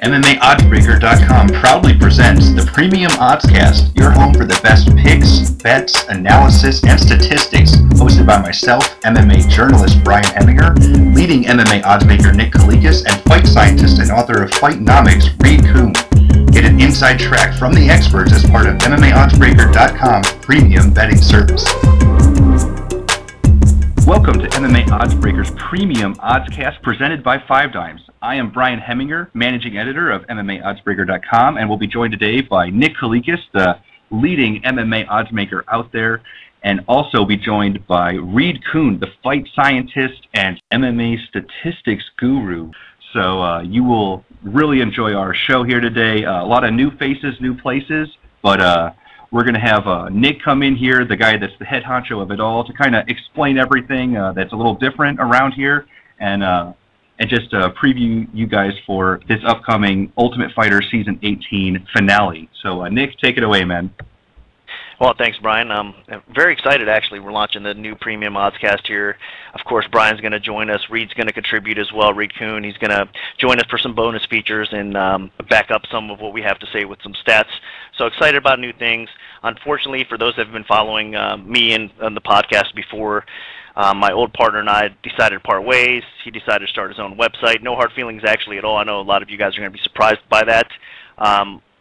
Oddsbreaker.com proudly presents the Premium OddsCast, your home for the best picks, bets, analysis, and statistics, hosted by myself, MMA journalist Brian Hemminger, leading MMA oddsmaker Nick Kalikas, and fight scientist and author of Fightnomics, Kuhn. Get an inside track from the experts as part of MMAOddsbreaker.com's premium betting service. Welcome to MMA Oddsbreaker's Premium OddsCast presented by 5Dimes. I am Brian Hemminger, managing editor of MMAOddsbreaker.com, and we'll be joined today by Nick Kalikas, the leading MMA oddsmaker out there, and also be joined by Kuhn, the fight scientist and MMA statistics guru. So you will really enjoy our show here today. A lot of new faces, new places, but we're going to have Nick come in here, the guy that's the head honcho of it all, to kind of explain everything that's a little different around here, and just preview you guys for this upcoming Ultimate Fighter Season 18 finale. So, Nick, take it away, man. Well, thanks, Brian. I'm very excited, actually. We're launching the new Premium OddsCast here. Of course, Brian's going to join us. Reed's going to contribute as well, Kuhn. He's going to join us for some bonus features and back up some of what we have to say with some stats. So excited about new things. Unfortunately, for those that have been following me and the podcast before, my old partner and I decided to part ways. He decided to start his own website. No hard feelings, actually, at all. I know a lot of you guys are going to be surprised by that.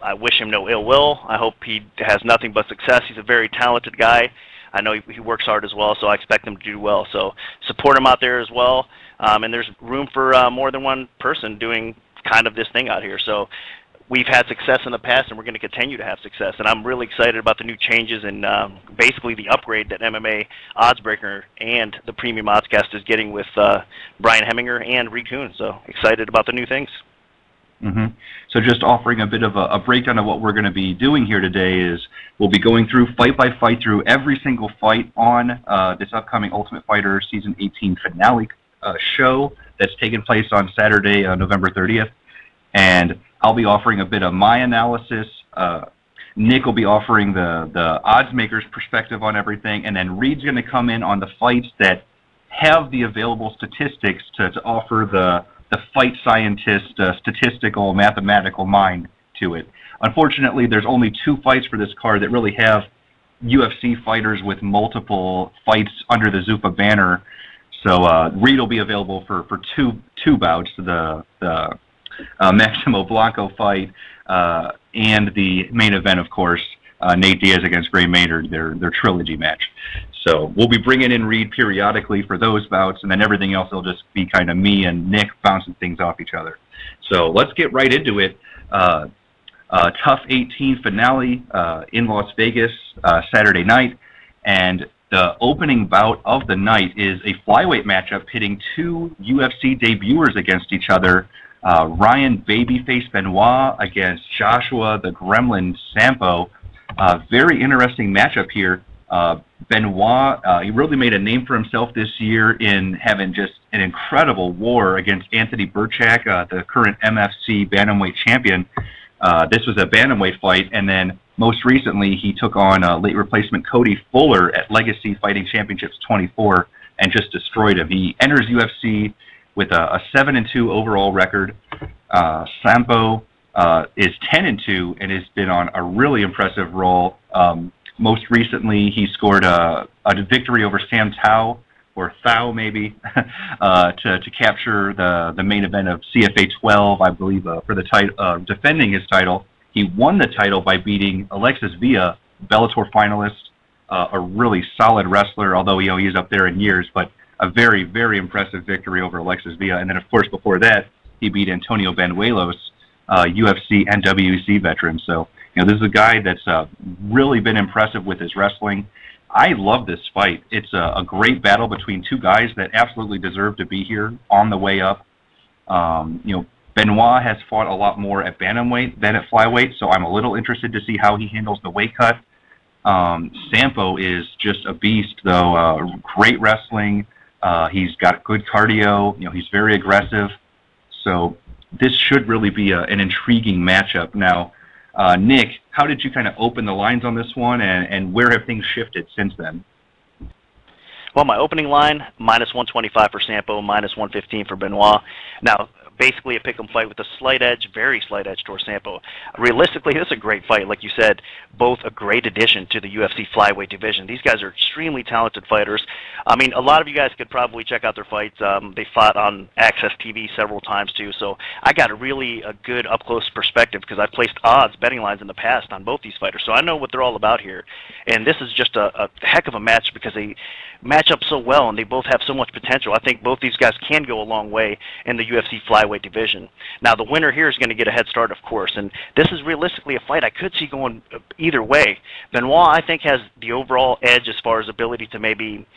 I wish him no ill will. I hope he has nothing but success. He's a very talented guy. I know he works hard as well, so I expect him to do well. So support him out there as well. And there's room for more than one person doing kind of this thing out here. So we've had success in the past, and we're going to continue to have success. And I'm really excited about the new changes and basically the upgrade that MMA Oddsbreaker and the Premium OddsCast is getting with Brian Hemminger and Kuhn. So excited about the new things. So just offering a bit of a breakdown of what we're going to be doing here today is we'll be going through fight by fight through every single fight on this upcoming Ultimate Fighter Season 18 finale show that's taking place on Saturday, November 30th. And I'll be offering a bit of my analysis. Nick will be offering the odds maker's perspective on everything. And then Reed's going to come in on the fights that have the available statistics to offer the fight scientist, statistical, mathematical mind to it. Unfortunately, there's only two fights for this card that really have UFC fighters with multiple fights under the Zuffa banner. So Reed will be available for two bouts, the Maximo Blanco fight and the main event, of course, Nate Diaz against Gray Maynard, their trilogy match. So we'll be bringing in Reed periodically for those bouts, and then everything else will just be kind of me and Nick bouncing things off each other. So let's get right into it. Tough 18 finale in Las Vegas Saturday night, and the opening bout of the night is a flyweight matchup pitting two UFC debuters against each other. Ryan Babyface Benoit against Joshua the Gremlin Sampo. Very interesting matchup here. Benoit, he really made a name for himself this year in having just an incredible war against Anthony Burchak, the current MFC bantamweight champion. This was a bantamweight fight, and then most recently he took on late replacement Cody Fuller at Legacy Fighting Championships 24 and just destroyed him. He enters UFC with a 7-2 overall record. Sampo is 10-2 and has been on a really impressive roll. Most recently, he scored a victory over Sam Tao, or Thao maybe, to capture the main event of CFA 12, I believe, for the title, defending his title. He won the title by beating Alexis Villa, Bellator finalist, a really solid wrestler, although he's up there in years, but a very, very impressive victory over Alexis Villa. And then, of course, before that, he beat Antonio Banuelos, UFC and WEC veteran. So, this is a guy that's really been impressive with his wrestling. I love this fight. It's a great battle between two guys that absolutely deserve to be here on the way up. Benoit has fought a lot more at bantamweight than at flyweight, so I'm a little interested to see how he handles the weight cut. Sampo is just a beast, though. Great wrestling. He's got good cardio. He's very aggressive. So this should really be an intriguing matchup. Now, Nick, how did you kind of open the lines on this one, and where have things shifted since then? Well, my opening line, -125 for Sampo, -115 for Benoit. Now, basically a pick'em fight with a slight edge, very slight edge towards Sampo. Realistically, this is a great fight. Like you said, both a great addition to the UFC flyweight division. These guys are extremely talented fighters. I mean, a lot of you guys could probably check out their fights. They fought on Access TV several times too, so I got a good up-close perspective because I've placed odds, betting lines in the past on both these fighters, so I know what they're all about here. And this is just a heck of a match because they match up so well and they both have so much potential. I think both these guys can go a long way in the UFC flyweight division. Now, the winner here is going to get a head start, of course, and this is realistically a fight I could see going either way. Benoit, I think, has the overall edge as far as ability to maybe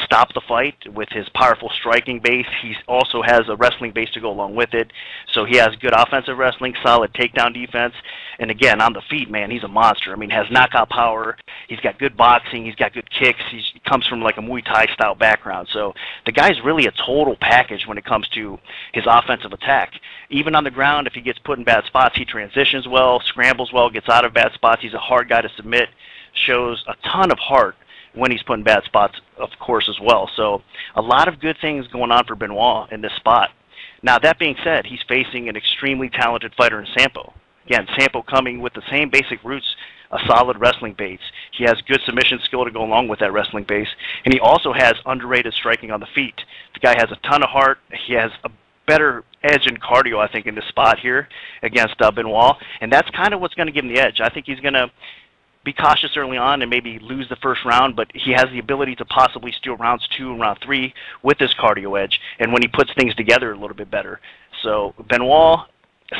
stop the fight with his powerful striking base. He also has a wrestling base to go along with it, so he has good offensive wrestling, solid takedown defense, and again, on the feet, man, he's a monster. I mean, has knockout power, he's got good boxing, he's got good kicks, he comes from like a Muay Thai style background, so the guy's really a total package when it comes to his offensive attack. Even on the ground, if he gets put in bad spots, he transitions well, scrambles well, gets out of bad spots. He's a hard guy to submit, shows a ton of heart when he's put in bad spots, of course, as well. So a lot of good things going on for Benoit in this spot. Now, that being said, he's facing an extremely talented fighter in Sampo. Again, Sampo coming with the same basic roots, a solid wrestling base. He has good submission skill to go along with that wrestling base, and he also has underrated striking on the feet. The guy has a ton of heart. He has a better edge in cardio, I think, in this spot here against Benoit, and that's kind of what's going to give him the edge. I think he's going to be cautious early on and maybe lose the first round, but he has the ability to possibly steal rounds 2 and round 3 with this cardio edge, and when he puts things together a little bit better. So Benoit,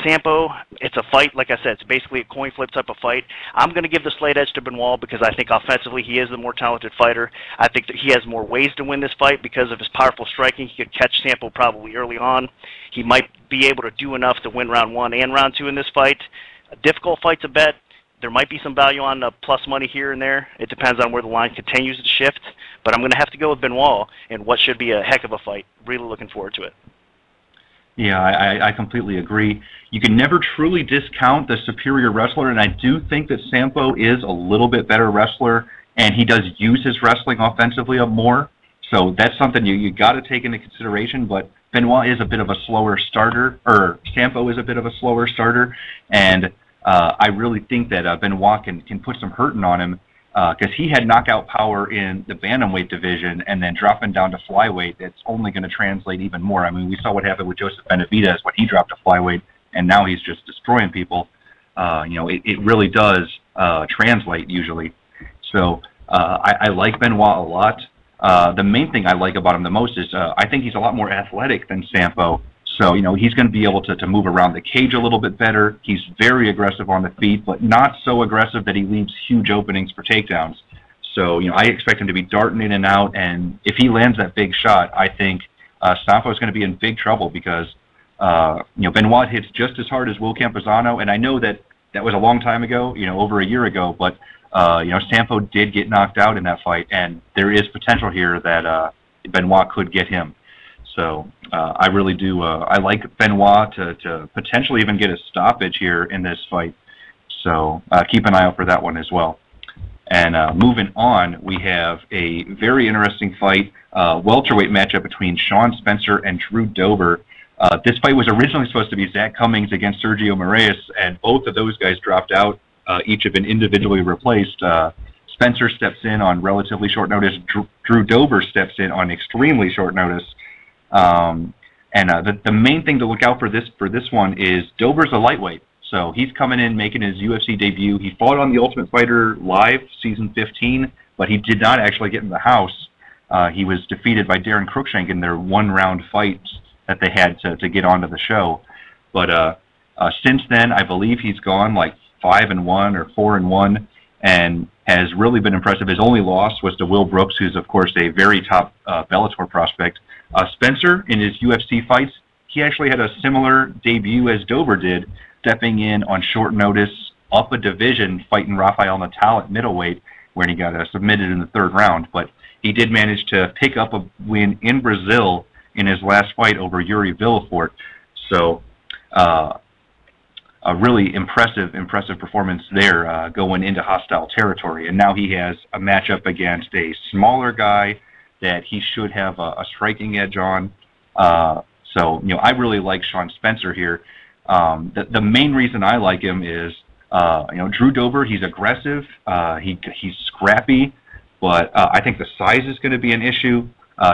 Sampo, it's a fight, like I said, it's basically a coin flip type of fight. I'm going to give the slight edge to Benoit because I think offensively he is the more talented fighter. I think that he has more ways to win this fight because of his powerful striking. He could catch Sampo probably early on. He might be able to do enough to win round 1 and round 2 in this fight. A difficult fight to bet. There might be some value on plus money here and there. It depends on where the line continues to shift. But I'm going to have to go with Benoit in what should be a heck of a fight. Really looking forward to it. Yeah, I completely agree. You can never truly discount the superior wrestler, and I do think that Sampo is a little bit better wrestler, and he does use his wrestling offensively more. So that's something you got to take into consideration. But Benoit is a bit of a slower starter, or Sampo is a bit of a slower starter, and I really think that Benoit can put some hurting on him because he had knockout power in the bantamweight division, and then dropping down to flyweight, it's only going to translate even more. I mean, we saw what happened with Joseph Benavidez when he dropped to flyweight, and now he's just destroying people. It really does translate usually. So I like Benoit a lot. The main thing I like about him the most is I think he's a lot more athletic than Sampo. So, he's going to be able to move around the cage a little bit better. He's very aggressive on the feet, but not so aggressive that he leaves huge openings for takedowns. So, I expect him to be darting in and out, and if he lands that big shot, I think Sampo is going to be in big trouble because, Benoit hits just as hard as Will Campuzano, and I know that was a long time ago, over a year ago, but, Sampo did get knocked out in that fight, and there is potential here that Benoit could get him. So I really do. I like Benoit to potentially even get a stoppage here in this fight. So keep an eye out for that one as well. And moving on, we have a very interesting fight, welterweight matchup between Sean Spencer and Drew Dober. This fight was originally supposed to be Zach Cummings against Sergio Moraes, and both of those guys dropped out. Each have been individually replaced. Spencer steps in on relatively short notice. Drew Dober steps in on extremely short notice. The main thing to look out for this one is Dober's a lightweight, so he's coming in making his UFC debut. He fought on The Ultimate Fighter Live season 15, but he did not actually get in the house. He was defeated by Darren Cruikshank in their 1-round fights that they had to get onto the show. But since then, I believe he's gone like 5-1 or 4-1, and has really been impressive. His only loss was to Will Brooks, who's of course a very top Bellator prospect. Spencer, in his UFC fights, he actually had a similar debut as Dober did, stepping in on short notice up a division, fighting Rafael Natal at middleweight, where he got submitted in the 3rd round. But he did manage to pick up a win in Brazil in his last fight over Yuri Villafort. So a really impressive performance there going into hostile territory. And now he has a matchup against a smaller guy that he should have a striking edge on. So, I really like Sean Spencer here. The main reason I like him is, Drew Dober, he's aggressive, he's scrappy, but I think the size is going to be an issue.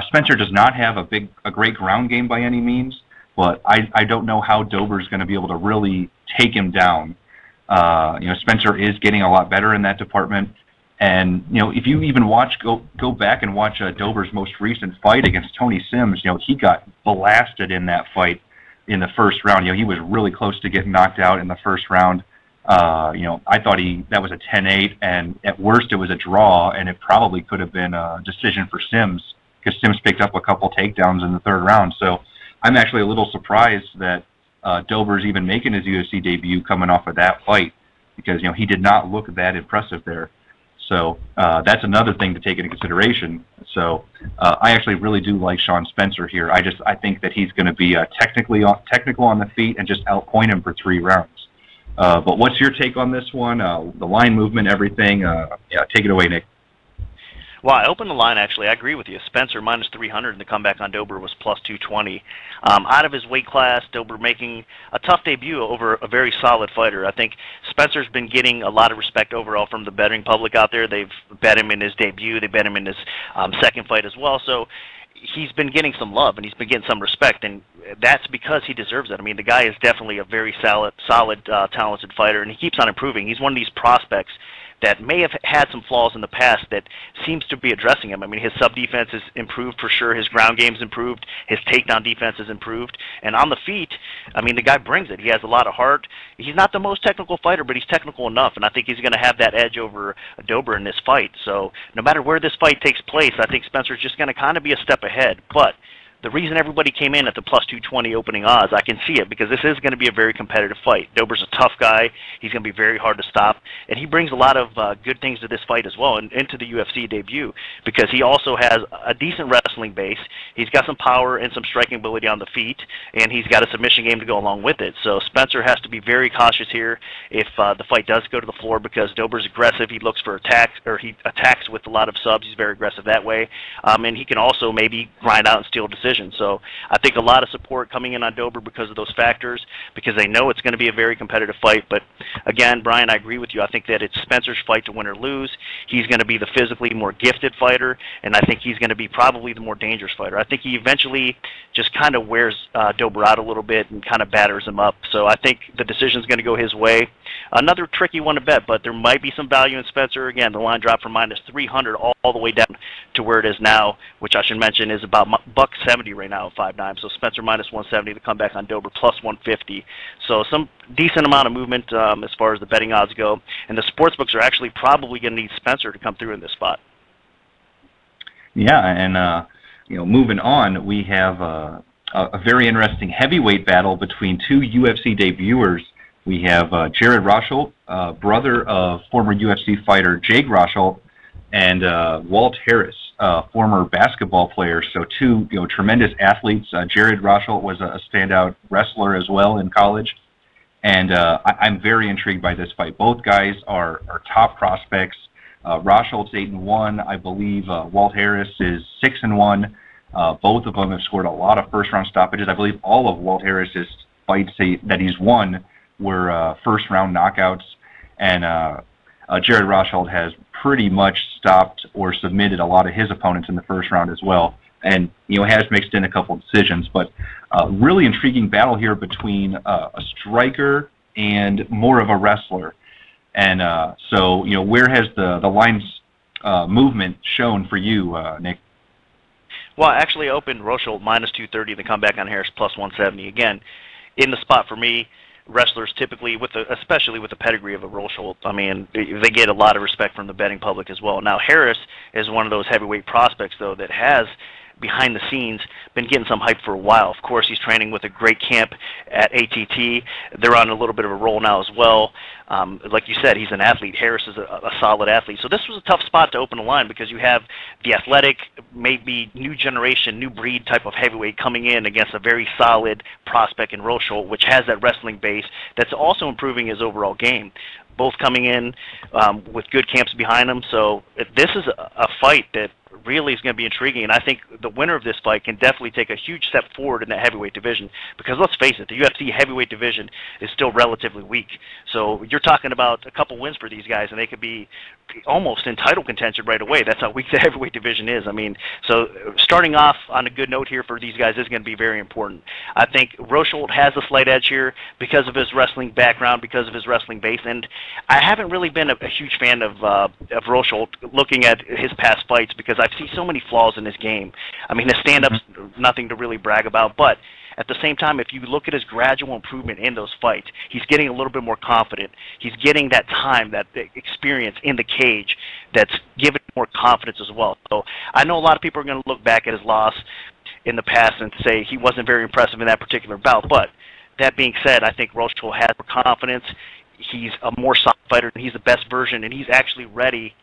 Spencer does not have a great ground game by any means, but I don't know how Dober's going to be able to really take him down. Spencer is getting a lot better in that department. And, if you even go back and watch Dober's most recent fight against Tony Sims, he got blasted in that fight in the first round. He was really close to getting knocked out in the first round. I thought that was a 10-8, and at worst it was a draw, and it probably could have been a decision for Sims, because Sims picked up a couple takedowns in the third round. So I'm actually a little surprised that Dober's even making his UFC debut coming off of that fight, because, he did not look that impressive there. So that's another thing to take into consideration. So I actually really do like Sean Spencer here. I think that he's going to be technical on the feet and just outpoint him for 3 rounds. But what's your take on this one? The line movement, everything. Take it away, Nick. Well, I opened the line, actually. I agree with you. Spencer minus 300, and the comeback on Dober was plus 220. Out of his weight class, Dober making a tough debut over a very solid fighter. I think Spencer's been getting a lot of respect overall from the betting public out there. They've bet him in his debut. They bet him in his second fight as well. So he's been getting some love, and he's been getting some respect, and that's because he deserves it. I mean, the guy is definitely a very solid, talented fighter, and he keeps on improving. He's one of these prospects that may have had some flaws in the past that seems to be addressing him. I mean, his sub-defense has improved for sure. His ground game's improved. His takedown defense has improved. And on the feet, I mean, the guy brings it. He has a lot of heart. He's not the most technical fighter, but he's technical enough, and I think he's going to have that edge over Dober in this fight. So no matter where this fight takes place, I think Spencer's just going to kind of be a step ahead. But the reason everybody came in at the plus 220 opening odds, I can see it, because this is going to be a very competitive fight. Dober's a tough guy. He's going to be very hard to stop, and he brings a lot of good things to this fight as well, and into the UFC debut, because he also has a decent wrestling base. He's got some power and some striking ability on the feet, and he's got a submission game to go along with it. So Spencer has to be very cautious here if the fight does go to the floor, because Dober's aggressive. He looks for attacks, or he attacks with a lot of subs. He's very aggressive that way, and he can also maybe grind out and steal decisions. So I think a lot of support coming in on Dober because of those factors, because they know it's going to be a very competitive fight. But again, Brian, I agree with you. I think that it's Spencer's fight to win or lose. He's going to be the physically more gifted fighter, and I think he's going to be probably the more dangerous fighter. I think he eventually just kind of wears Dober out a little bit and kind of batters him up. So I think the decision's going to go his way. Another tricky one to bet, but there might be some value in Spencer. Again, the line dropped from minus 300 all the way down to where it is now, which I should mention is about $170 right now at 5.9. So Spencer minus 170 to come back on Dober plus 150. So some decent amount of movement as far as the betting odds go. And the sports books are actually probably going to need Spencer to come through in this spot. Yeah, and moving on, we have a very interesting heavyweight battle between 2 UFC debuters. We have Jared Rosholt, brother of former UFC fighter Jake Rosholt, and Walt Harris, former basketball player. So 2 tremendous athletes. Jared Rosholt was a standout wrestler as well in college. And I'm very intrigued by this fight. Both guys are top prospects. Rosholt's 8-1. I believe Walt Harris is 6-1. Both of them have scored a lot of first-round stoppages. I believe all of Walt Harris's fights that he's won were first-round knockouts. And Jared Rosholt has pretty much stopped or submitted a lot of his opponents in the first round as well, and has mixed in a couple of decisions. But really intriguing battle here between a striker and more of a wrestler. And so where has the line's movement shown for you, Nick? Well, I actually opened Rosholt minus 230 to come back on Harris plus 170. Again, in the spot for me. Wrestlers typically, especially with the pedigree of a Rosholt, I mean, they get a lot of respect from the betting public as well. Now, Harris is one of those heavyweight prospects, though, that has, behind the scenes, been getting some hype for a while. Of course, he's training with a great camp at ATT. They're on a little bit of a roll now as well. Like you said, he's an athlete. Harris is a solid athlete. So this was a tough spot to open a line, because you have the athletic, maybe new generation, new breed type of heavyweight coming in against a very solid prospect in Rosholt, which has that wrestling base that's also improving his overall game. Both coming in with good camps behind them. So this is a fight that really is going to be intriguing. And I think the winner of this fight can definitely take a huge step forward in that heavyweight division, because let's face it, the UFC heavyweight division is still relatively weak. So you're talking about a couple wins for these guys, and they could be almost in title contention right away. That's how weak the heavyweight division is. I mean, so starting off on a good note here for these guys is going to be very important. I think Rosholt has a slight edge here because of his wrestling background, because of his wrestling base, and I haven't really been a huge fan of Rosholt looking at his past fights, because I've seen so many flaws in his game. I mean, his stand-up's nothing to really brag about, but at the same time, if you look at his gradual improvement in those fights, he's getting a little bit more confident. He's getting that time, that experience in the cage that's giving more confidence as well. So I know a lot of people are going to look back at his loss in the past and say he wasn't very impressive in that particular bout, but that being said, I think Rosholt has more confidence. He's a more solid fighter, and he's the best version, and he's actually ready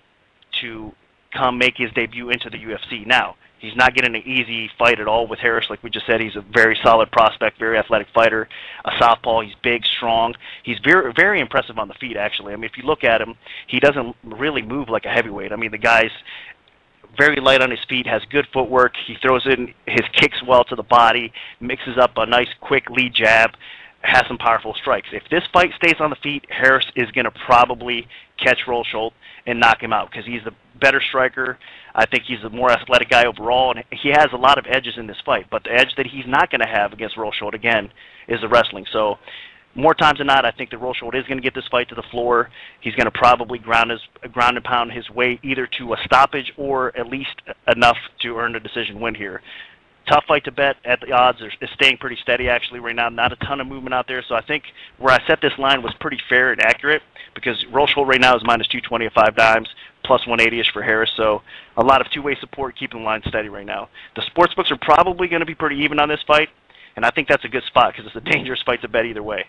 to come make his debut into the UFC. Now, he's not getting an easy fight at all with Harris. Like we just said, he's a very solid prospect, very athletic fighter, a southpaw. He's big, strong. He's very, very impressive on the feet, actually. I mean, if you look at him, he doesn't really move like a heavyweight. I mean, the guy's very light on his feet, has good footwork. He throws in his kicks well to the body, mixes up a nice, quick lead jab, has some powerful strikes. If this fight stays on the feet, Harris is going to probably catch Rosholt and knock him out, because he's the better striker. I think he's a more athletic guy overall, and he has a lot of edges in this fight. But the edge that he's not going to have against Rosholt, again, is the wrestling. So more times than not, I think that Rosholt is going to get this fight to the floor. He's going to probably ground and pound his way either to a stoppage or at least enough to earn a decision win here. Tough fight to bet at the odds. It's staying pretty steady, actually, right now. Not a ton of movement out there. So I think where I set this line was pretty fair and accurate, because Rosholt right now is minus 220 at 5 dimes, plus 180-ish for Harris. So a lot of two-way support, keeping the line steady right now. The sports books are probably going to be pretty even on this fight, and I think that's a good spot, because it's a dangerous fight to bet either way.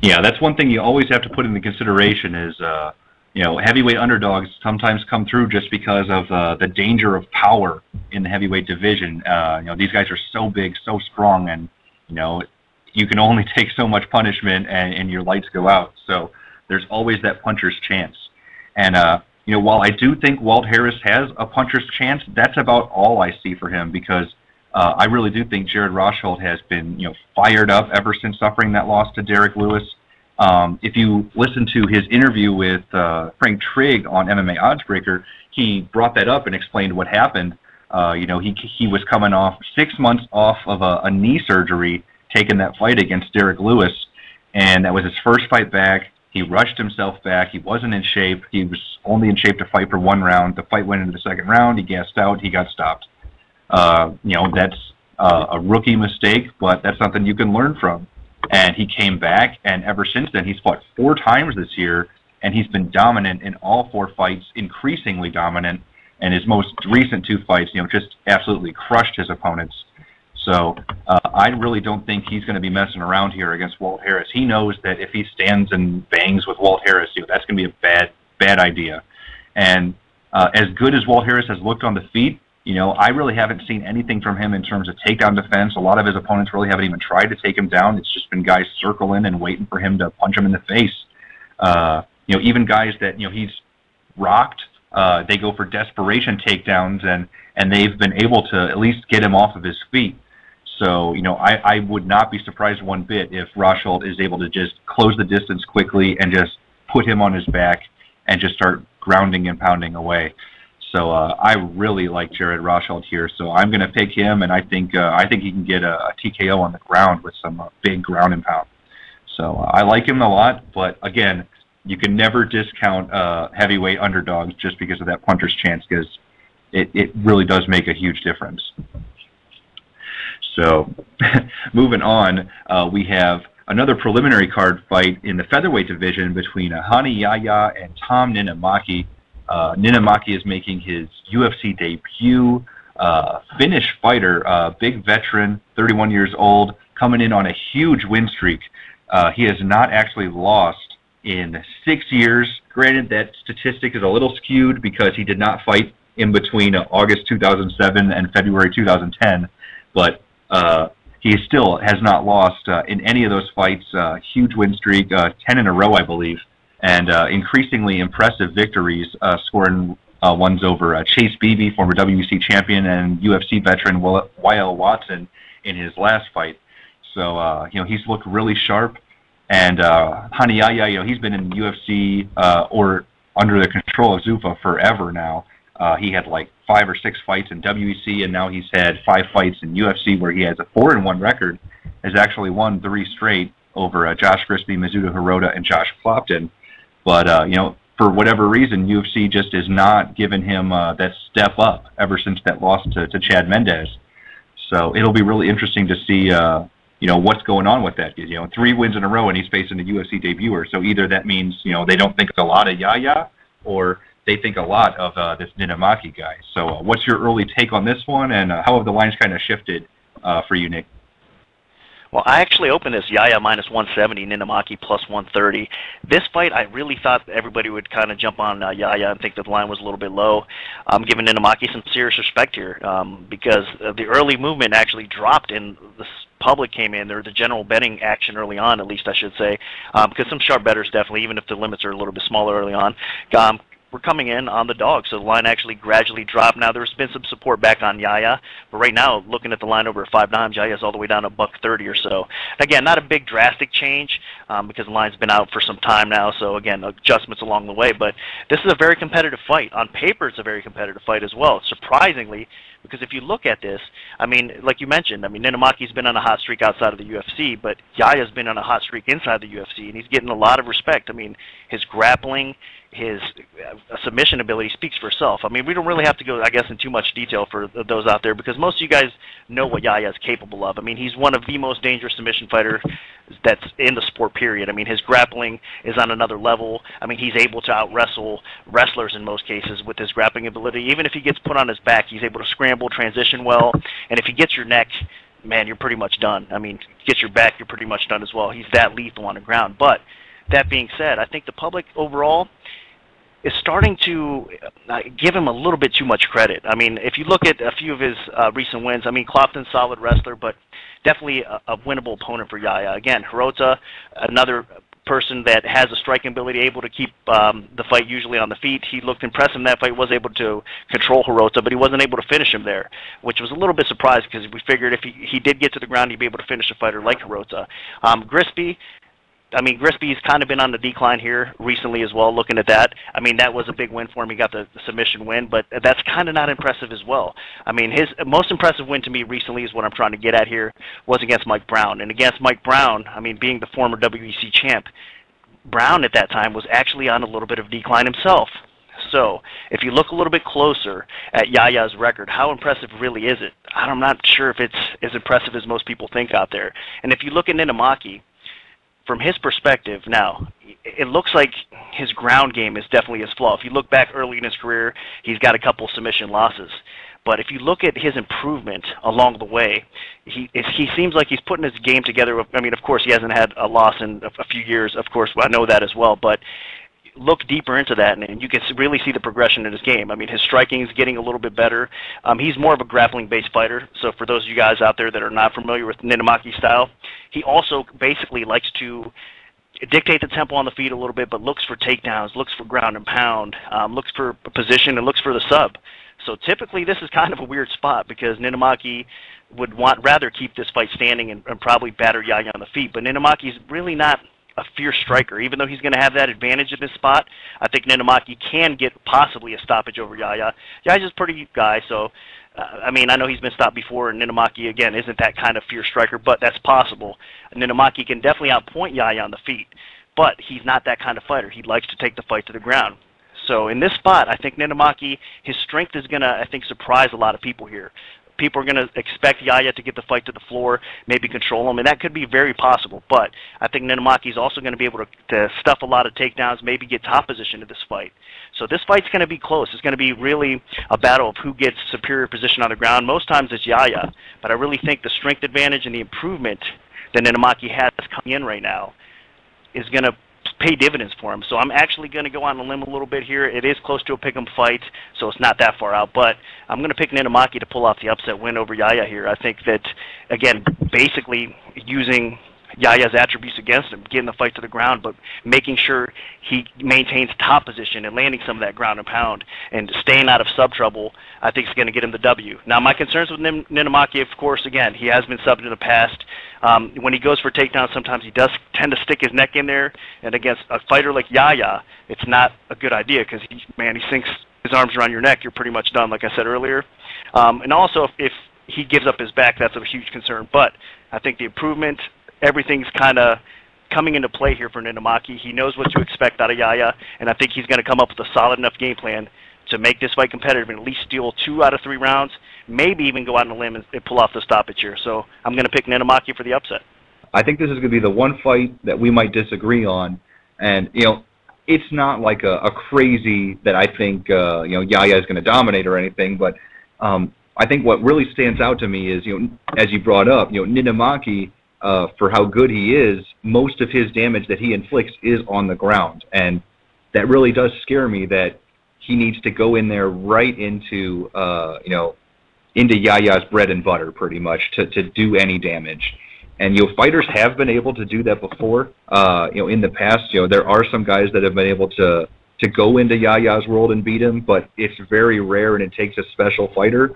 Yeah, that's one thing you always have to put into consideration is, you know, heavyweight underdogs sometimes come through just because of the danger of power in the heavyweight division. You know, these guys are so big, so strong, and, you know, you can only take so much punishment and your lights go out. So there's always that puncher's chance. And, you know, while I do think Walt Harris has a puncher's chance, that's about all I see for him, because I really do think Jared Rosholt has been, you know, fired up ever since suffering that loss to Derek Lewis. If you listen to his interview with Frank Trigg on MMA Oddsbreaker, he brought that up and explained what happened. You know, he was coming off 6 months off of a knee surgery, taking that fight against Derek Lewis, and that was his first fight back. He rushed himself back. He wasn't in shape. He was only in shape to fight for 1 round. The fight went into the 2nd round. He gassed out. He got stopped. You know, that's a rookie mistake, but that's something you can learn from. And he came back, and ever since then, he's fought 4 times this year, and he's been dominant in all 4 fights, increasingly dominant. And his most recent 2 fights, you know, just absolutely crushed his opponents. So I really don't think he's going to be messing around here against Walt Harris. He knows that if he stands and bangs with Walt Harris, you know, that's going to be a bad idea. And as good as Walt Harris has looked on the feet, you know, I really haven't seen anything from him in terms of takedown defense. A lot of his opponents really haven't even tried to take him down. It's just been guys circling and waiting for him to punch him in the face. You know, even guys that, you know, he's rocked, they go for desperation takedowns, and they've been able to at least get him off of his feet. So, you know, I would not be surprised one bit if Rosholt is able to just close the distance quickly and just put him on his back and just start grounding and pounding away. So I really like Jared Rosholt here. So I'm going to pick him, and I think he can get a TKO on the ground with some big ground and pound. So I like him a lot, but again, you can never discount heavyweight underdogs just because of that puncher's chance, because it really does make a huge difference. So moving on, we have another preliminary card fight in the featherweight division between Hani Yahya and Tom Ninamaki. Ninamaki is making his UFC debut. Finnish fighter, big veteran, 31 years old, coming in on a huge win streak. He has not actually lost in 6 years. Granted, that statistic is a little skewed because he did not fight in between August 2007 and February 2010, but he still has not lost in any of those fights. Huge win streak, 10 in a row, I believe, and increasingly impressive victories, scoring one's over Chase Beebe, former WEC champion and UFC veteran YL Watson in his last fight. So, he's looked really sharp. And Hani Yahya, he's been in UFC or under the control of Zuffa forever now. He had like 5 or 6 fights in WEC, and now he's had 5 fights in UFC where he has a 4-1 record, has actually won 3 straight over Josh Grisby, Mizuto Hirota, and Josh Clopton. But, for whatever reason, UFC just is not giving him that step up ever since that loss to Chad Mendez. So it'll be really interesting to see, what's going on with that. 3 wins in a row, and he's facing a UFC debuter. So either that means, they don't think a lot of Yahya, or they think a lot of this Ninamaki guy. So what's your early take on this one, and how have the lines kind of shifted for you, Nick? Well, I actually opened this Yahya minus 170, Ninamaki plus 130. This fight, I really thought everybody would kind of jump on Yahya and think that the line was a little bit low. I'm giving Ninamaki some serious respect here because the early movement actually dropped and the public came in, or the general betting action early on, at least I should say, because some sharp bettors definitely, even if the limits are a little bit smaller early on, we're coming in on the dog, so the line actually gradually dropped. Now, there's been some support back on Yahya, but right now, looking at the line over at 5 dimes, Yahya's all the way down to $130 or so. Again, not a big drastic change because the line's been out for some time now, so again, adjustments along the way, but this is a very competitive fight. On paper, it's a very competitive fight as well, surprisingly, because if you look at this, like you mentioned, Ninamaki's been on a hot streak outside of the UFC, but Yahya's been on a hot streak inside the UFC, and he's getting a lot of respect. His grappling, his submission ability speaks for itself. We don't really have to go, I guess, in too much detail for those out there because most of you guys know what Yahya is capable of. He's one of the most dangerous submission fighters that's in the sport, period. His grappling is on another level. He's able to out-wrestle wrestlers in most cases with his grappling ability. Even if he gets put on his back, he's able to scramble, transition well, and if he gets your neck, man, you're pretty much done. Gets your back, you're pretty much done as well. He's that lethal on the ground. But that being said, I think the public overall is starting to give him a little bit too much credit. If you look at a few of his recent wins, Clopton's a solid wrestler, but definitely a winnable opponent for Yahya. Again, Hirota, another person that has a striking ability, able to keep the fight usually on the feet. He looked impressive in that fight, was able to control Hirota, but he wasn't able to finish him there, which was a little bit surprised because we figured if he did get to the ground, he'd be able to finish a fighter like Hirota. Grisby, Grisby's kind of been on the decline here recently as well, looking at that. That was a big win for him. He got the submission win, but that's kind of not impressive as well. His most impressive win to me recently is what I'm trying to get at here, was against Mike Brown. And against Mike Brown, being the former WEC champ, Brown at that time was actually on a little bit of decline himself. So, if you look a little bit closer at Yahya's record, how impressive really is it? I'm not sure if it's as impressive as most people think out there. And if you look at Ninamaki, from his perspective now, it looks like his ground game is definitely his flaw. If you look back early in his career, he's got a couple submission losses. But if you look at his improvement along the way, he seems like he's putting his game together. Of course, he hasn't had a loss in a few years. Of course, I know that as well. But look deeper into that, and you can really see the progression in his game. His striking is getting a little bit better. He's more of a grappling-based fighter. So for those of you guys out there that are not familiar with Ninamaki's style, he also basically likes to dictate the tempo on the feet a little bit, but looks for takedowns, looks for ground and pound, looks for position, and looks for the sub. So typically this is kind of a weird spot because Ninamaki would rather keep this fight standing and probably batter Yahya on the feet, but Ninamaki's really not a fierce striker. Even though he's going to have that advantage in this spot, I think Ninamaki can get possibly a stoppage over Yahya. Yahya's a pretty good guy, so I know he's been stopped before, and Ninamaki, again, isn't that kind of fierce striker, but that's possible. Ninamaki can definitely outpoint Yahya on the feet, but he's not that kind of fighter. He likes to take the fight to the ground. So in this spot, I think Ninamaki, his strength is going to, I think, surprise a lot of people here. People are going to expect Yahya to get the fight to the floor, maybe control him, and that could be very possible. But I think Ninamaki is also going to be able to stuff a lot of takedowns, maybe get top position in this fight. So this fight's going to be close. It's going to be really a battle of who gets superior position on the ground. Most times it's Yahya, but I really think the strength advantage and the improvement that Ninamaki has coming in right now is going to pay dividends for him. So I'm actually going to go on a limb a little bit here. It is close to a pick'em fight, so it's not that far out, but I'm going to pick Ninamaki to pull off the upset win over Yahya here. I think that, again, basically using Yaya's attributes against him, getting the fight to the ground, but making sure he maintains top position and landing some of that ground and pound and staying out of sub trouble, I think is going to get him the W. Now, my concerns with Ninamaki, of course, again, he has been subbed in the past. When he goes for takedowns, sometimes he does tend to stick his neck in there, and against a fighter like Yaya, it's not a good idea because, he sinks his arms around your neck, you're pretty much done, like I said earlier. And also, if he gives up his back, that's a huge concern. But I think the improvement, everything's kind of coming into play here for Ninamaki. He knows what to expect out of Yaya, and I think he's going to come up with a solid enough game plan to make this fight competitive and at least steal 2 out of 3 rounds, maybe even go out on a limb and pull off the stoppage here. So I'm going to pick Ninamaki for the upset. I think this is going to be the one fight that we might disagree on, and it's not like a crazy that I think Yaya is going to dominate or anything, but I think what really stands out to me is as you brought up, Ninamaki, for how good he is, most of his damage that he inflicts is on the ground, and that really does scare me that he needs to go in there right into into Yaya's bread and butter pretty much to do any damage. And fighters have been able to do that before. In the past, there are some guys that have been able to go into Yaya's world and beat him, but it's very rare, and it takes a special fighter.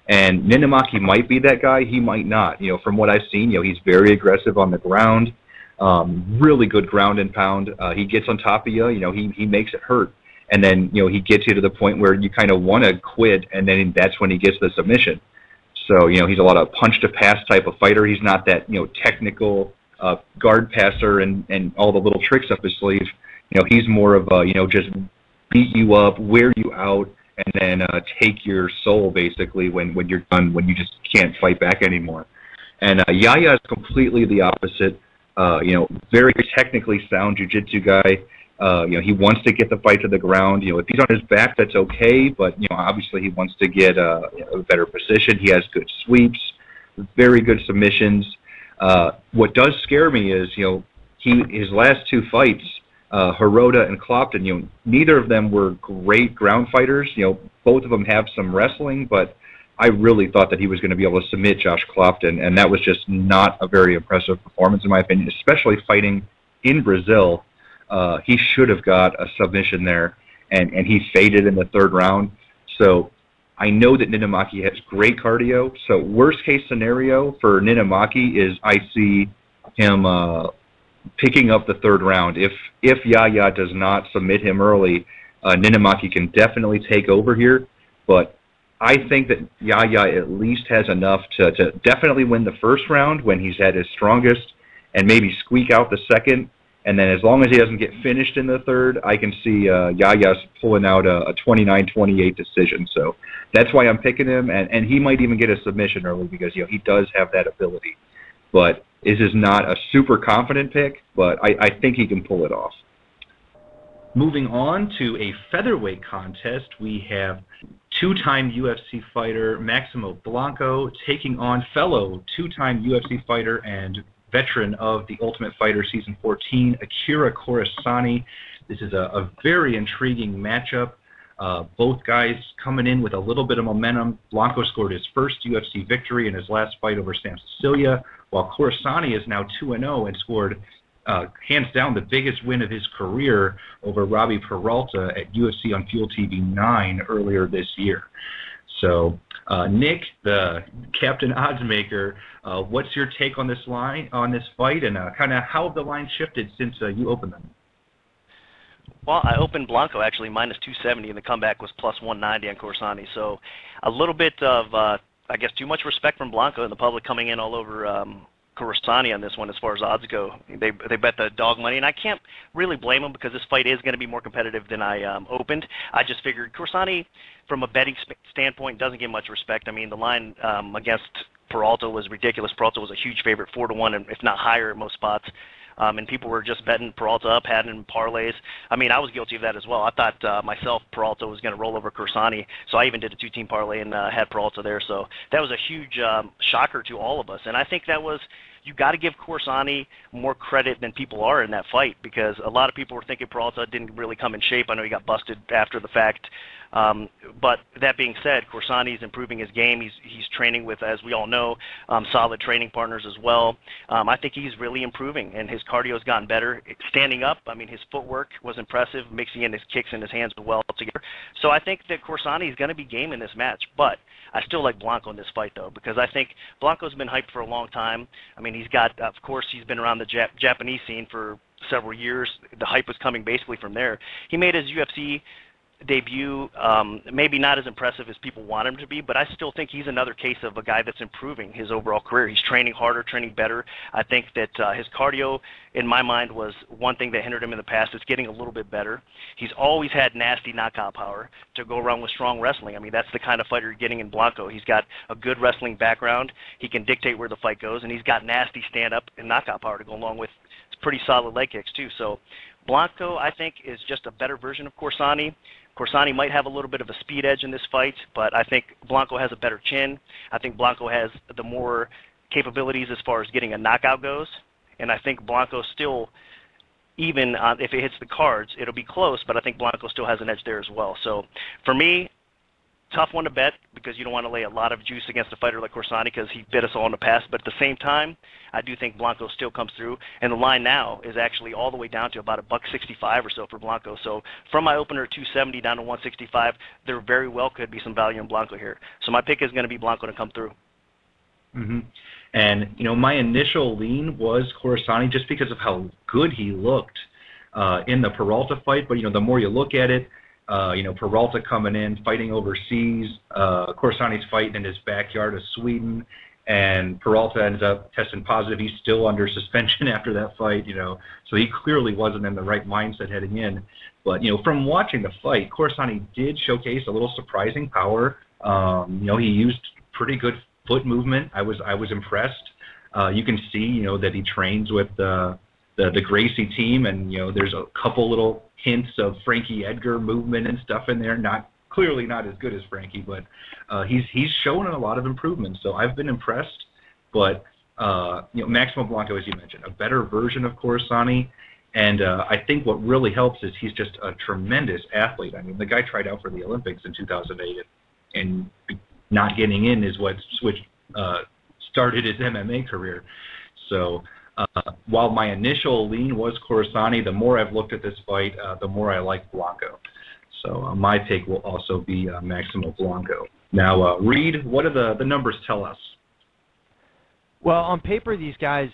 And Ninamaki might be that guy. He might not. From what I've seen, he's very aggressive on the ground, really good ground and pound. He gets on top of you. He makes it hurt, and then he gets you to the point where you kind of want to quit, and then that's when he gets the submission. So, he's a lot of punch-to-pass type of fighter. He's not that, technical guard passer and all the little tricks up his sleeve. He's more of a, just beat you up, wear you out, and then take your soul, basically, when you're done, when you just can't fight back anymore. And Yaya is completely the opposite. Very technically sound jiu-jitsu guy. He wants to get the fight to the ground. If he's on his back, that's okay, but, obviously he wants to get a better position. He has good sweeps, very good submissions. What does scare me is, his last 2 fights, Hirota and Clopton, neither of them were great ground fighters. Both of them have some wrestling, but I really thought that he was going to be able to submit Josh Clopton, and that was just not a very impressive performance, in my opinion, especially fighting in Brazil. He should have got a submission there, and he faded in the 3rd round. So I know that Ninamaki has great cardio. So worst case scenario for Ninamaki is I see him picking up the 3rd round. If Yaya does not submit him early, Ninamaki can definitely take over here. But I think that Yaya at least has enough to definitely win the 1st round when he's at his strongest, and maybe squeak out the 2nd. And then as long as he doesn't get finished in the 3rd, I can see Yaya's pulling out a 29-28 decision. So that's why I'm picking him, and he might even get a submission early because he does have that ability. But this is not a super confident pick, but I think he can pull it off. Moving on to a featherweight contest, we have 2-time UFC fighter Maximo Blanco taking on fellow 2-time UFC fighter and veteran of The Ultimate Fighter Season 14, Akira Kurosani. This is a very intriguing matchup. Both guys coming in with a little bit of momentum. Blanco scored his first UFC victory in his last fight over Sam Sicilia, while Kurosani is now 2-0 and scored, hands down, the biggest win of his career over Robbie Peralta at UFC on Fuel TV 9 earlier this year. So, Nick, the Captain Oddsmaker, what's your take on this fight, and kind of how have the lines shifted since you opened them? Well, I opened Blanco actually minus 270, and the comeback was plus 190 on Kurosani. So, a little bit of, I guess, too much respect from Blanco and the public coming in all over Kurosani on this one as far as odds go. They bet the dog money, and I can't really blame them because this fight is going to be more competitive than I opened. I just figured Kurosani, from a betting standpoint, doesn't get much respect. I mean, the line against Peralta was ridiculous. Peralta was a huge favorite, 4-1, and if not higher at most spots. And people were just betting Peralta up, had him in parlays. I mean, I was guilty of that as well. I thought myself Peralta was going to roll over Kurosani, so I even did a 2-team parlay and had Peralta there. So that was a huge shocker to all of us. And I think that was, you got to give Corsani more credit than people are in that fight, because a lot of people were thinking Peralta didn't really come in shape. I know he got busted after the fact. But that being said, Corsani is improving his game. He's training with, as we all know, solid training partners as well. I think he's really improving, and his cardio's gotten better. Standing up, I mean, his footwork was impressive, mixing in his kicks and his hands well together. So I think that Corsani is going to be game in this match, but I still like Blanco in this fight, though, because I think Blanco's been hyped for a long time. I mean, he's got, of course, he's been around the Japanese scene for several years. The hype was coming basically from there. He made his UFC debut, maybe not as impressive as people want him to be, but I still think he's another case of a guy that's improving his overall career. He's training harder, training better. I think that his cardio, in my mind, was one thing that hindered him in the past. It's getting a little bit better. He's always had nasty knockout power to go around with strong wrestling. I mean, that's the kind of fighter you're getting in Blanco. He's got a good wrestling background. He can dictate where the fight goes, and he's got nasty stand-up and knockout power to go along with pretty solid leg kicks, too. So Blanco, I think, is just a better version of Corsani. Corsani might have a little bit of a speed edge in this fight, but I think Blanco has a better chin. I think Blanco has the more capabilities as far as getting a knockout goes, and I think Blanco still, even if it hits the cards, it'll be close, but I think Blanco still has an edge there as well. So for me, tough one to bet, because you don't want to lay a lot of juice against a fighter like Corsani, because he bit us all in the past. But at the same time, I do think Blanco still comes through, and the line now is actually all the way down to about $1.65 or so for Blanco. So from my opener at 270 down to 165, there very well could be some value in Blanco here. So my pick is going to be Blanco to come through. Mm-hmm. And my initial lean was Corsani, just because of how good he looked in the Peralta fight. But the more you look at it, Peralta coming in, fighting overseas, Corsani's fighting in his backyard of Sweden, and Peralta ends up testing positive. He's still under suspension after that fight, so he clearly wasn't in the right mindset heading in. But, from watching the fight, Corsani did showcase a little surprising power. He used pretty good foot movement. I was impressed. You can see, that he trains with the Gracie team, and there's a couple little hints of Frankie Edgar movement and stuff in there. Clearly not as good as Frankie, but he's shown a lot of improvement. So I've been impressed. But Maximo Blanco, as you mentioned, a better version of Corsani, and I think what really helps is he's just a tremendous athlete. I mean, the guy tried out for the Olympics in 2008, and not getting in is what started his MMA career. So while my initial lean was Corsani, the more I've looked at this fight, the more I like Blanco. So my pick will also be Maximo Blanco. Now, Reed, what do the numbers tell us? Well, on paper, these guys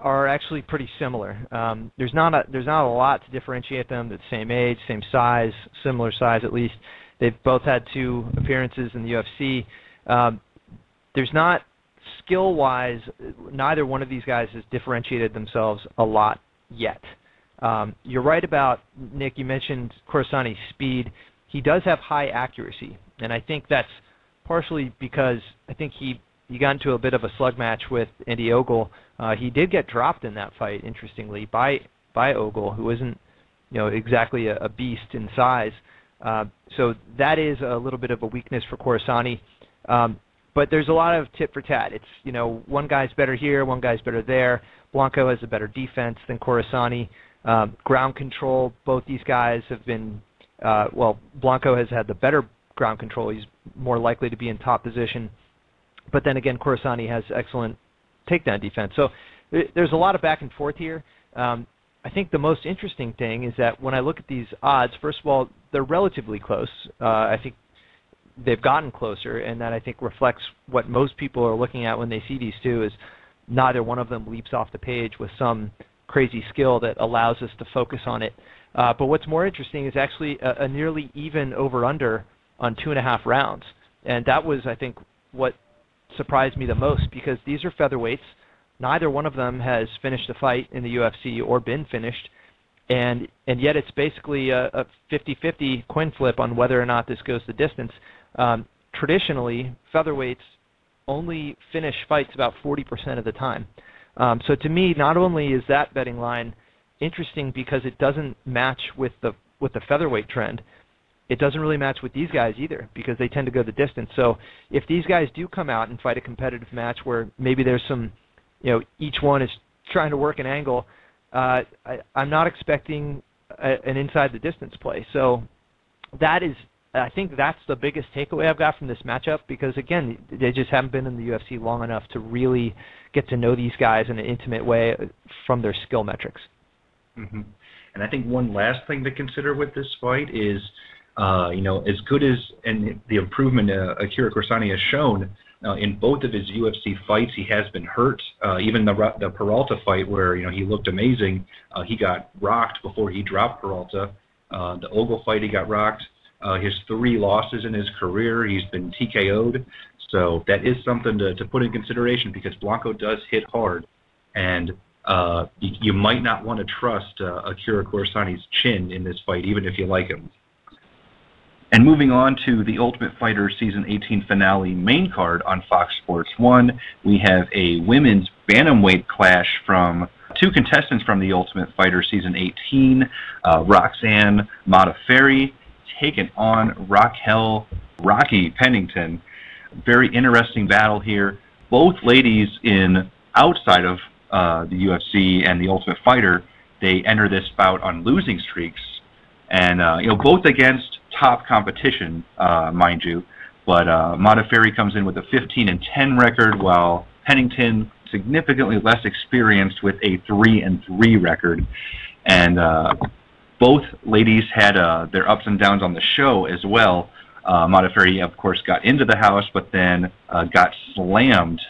are actually pretty similar. There's not a lot to differentiate them. They're the same age, same size, similar size at least. They've both had 2 appearances in the UFC. There's not, skill-wise, neither one of these guys has differentiated themselves a lot yet. You're right about, Nick, you mentioned Corsani's speed. He does have high accuracy, and I think that's partially because I think he got into a bit of a slug match with Andy Ogle. He did get dropped in that fight, interestingly, by Ogle, who isn't exactly a beast in size. So that is a little bit of a weakness for Corsani. But there's a lot of tit for tat. It's, one guy's better here, one guy's better there. Blanco has a better defense than Corsani. Ground control, both these guys have been, Blanco has had the better ground control. He's more likely to be in top position. But then again, Corsani has excellent takedown defense. So there's a lot of back and forth here. I think the most interesting thing is that when I look at these odds, first of all, they're relatively close. I think they've gotten closer, and that I think reflects what most people are looking at when they see these two, is neither one of them leaps off the page with some crazy skill that allows us to focus on it. But what's more interesting is actually a nearly even over-under on 2.5 rounds. And that was, I think, what surprised me the most, because these are featherweights. Neither one of them has finished a fight in the UFC or been finished. And yet it's basically a 50-50 coin flip on whether or not this goes the distance. Traditionally, featherweights only finish fights about 40% of the time. So to me, not only is that betting line interesting because it doesn't match with the featherweight trend, it doesn't really match with these guys either, because they tend to go the distance. So if these guys do come out and fight a competitive match where maybe there's some each one is trying to work an angle. I'm not expecting an inside the distance play. So I think that's the biggest takeaway I've got from this matchup, because again, they just haven't been in the UFC long enough to really get to know these guys in an intimate way from their skill metrics. Mm-hmm. And I think one last thing to consider with this fight is, as good as and the improvement Akira Corsani has shown in both of his UFC fights, he has been hurt. Even the Peralta fight, where he looked amazing, he got rocked before he dropped Peralta. The Ogle fight, he got rocked. His 3 losses in his career, he's been TKO'd. So that is something to put in consideration, because Blanco does hit hard, and you might not want to trust Akira Corsani's chin in this fight, even if you like him. And moving on to the Ultimate Fighter Season 18 finale main card on Fox Sports 1, we have a women's bantamweight clash from 2 contestants from the Ultimate Fighter Season 18, Roxanne Modafferi taking on Raquel Rocky Pennington. Very interesting battle here. Both ladies outside of the UFC and the Ultimate Fighter, they enter this bout on losing streaks, and both against top competition, mind you. But Modafferi comes in with a 15-10 record, while Pennington significantly less experienced with a 3-3 record. And both ladies had their ups and downs on the show as well. Modafferi, of course, got into the house, but then got slammed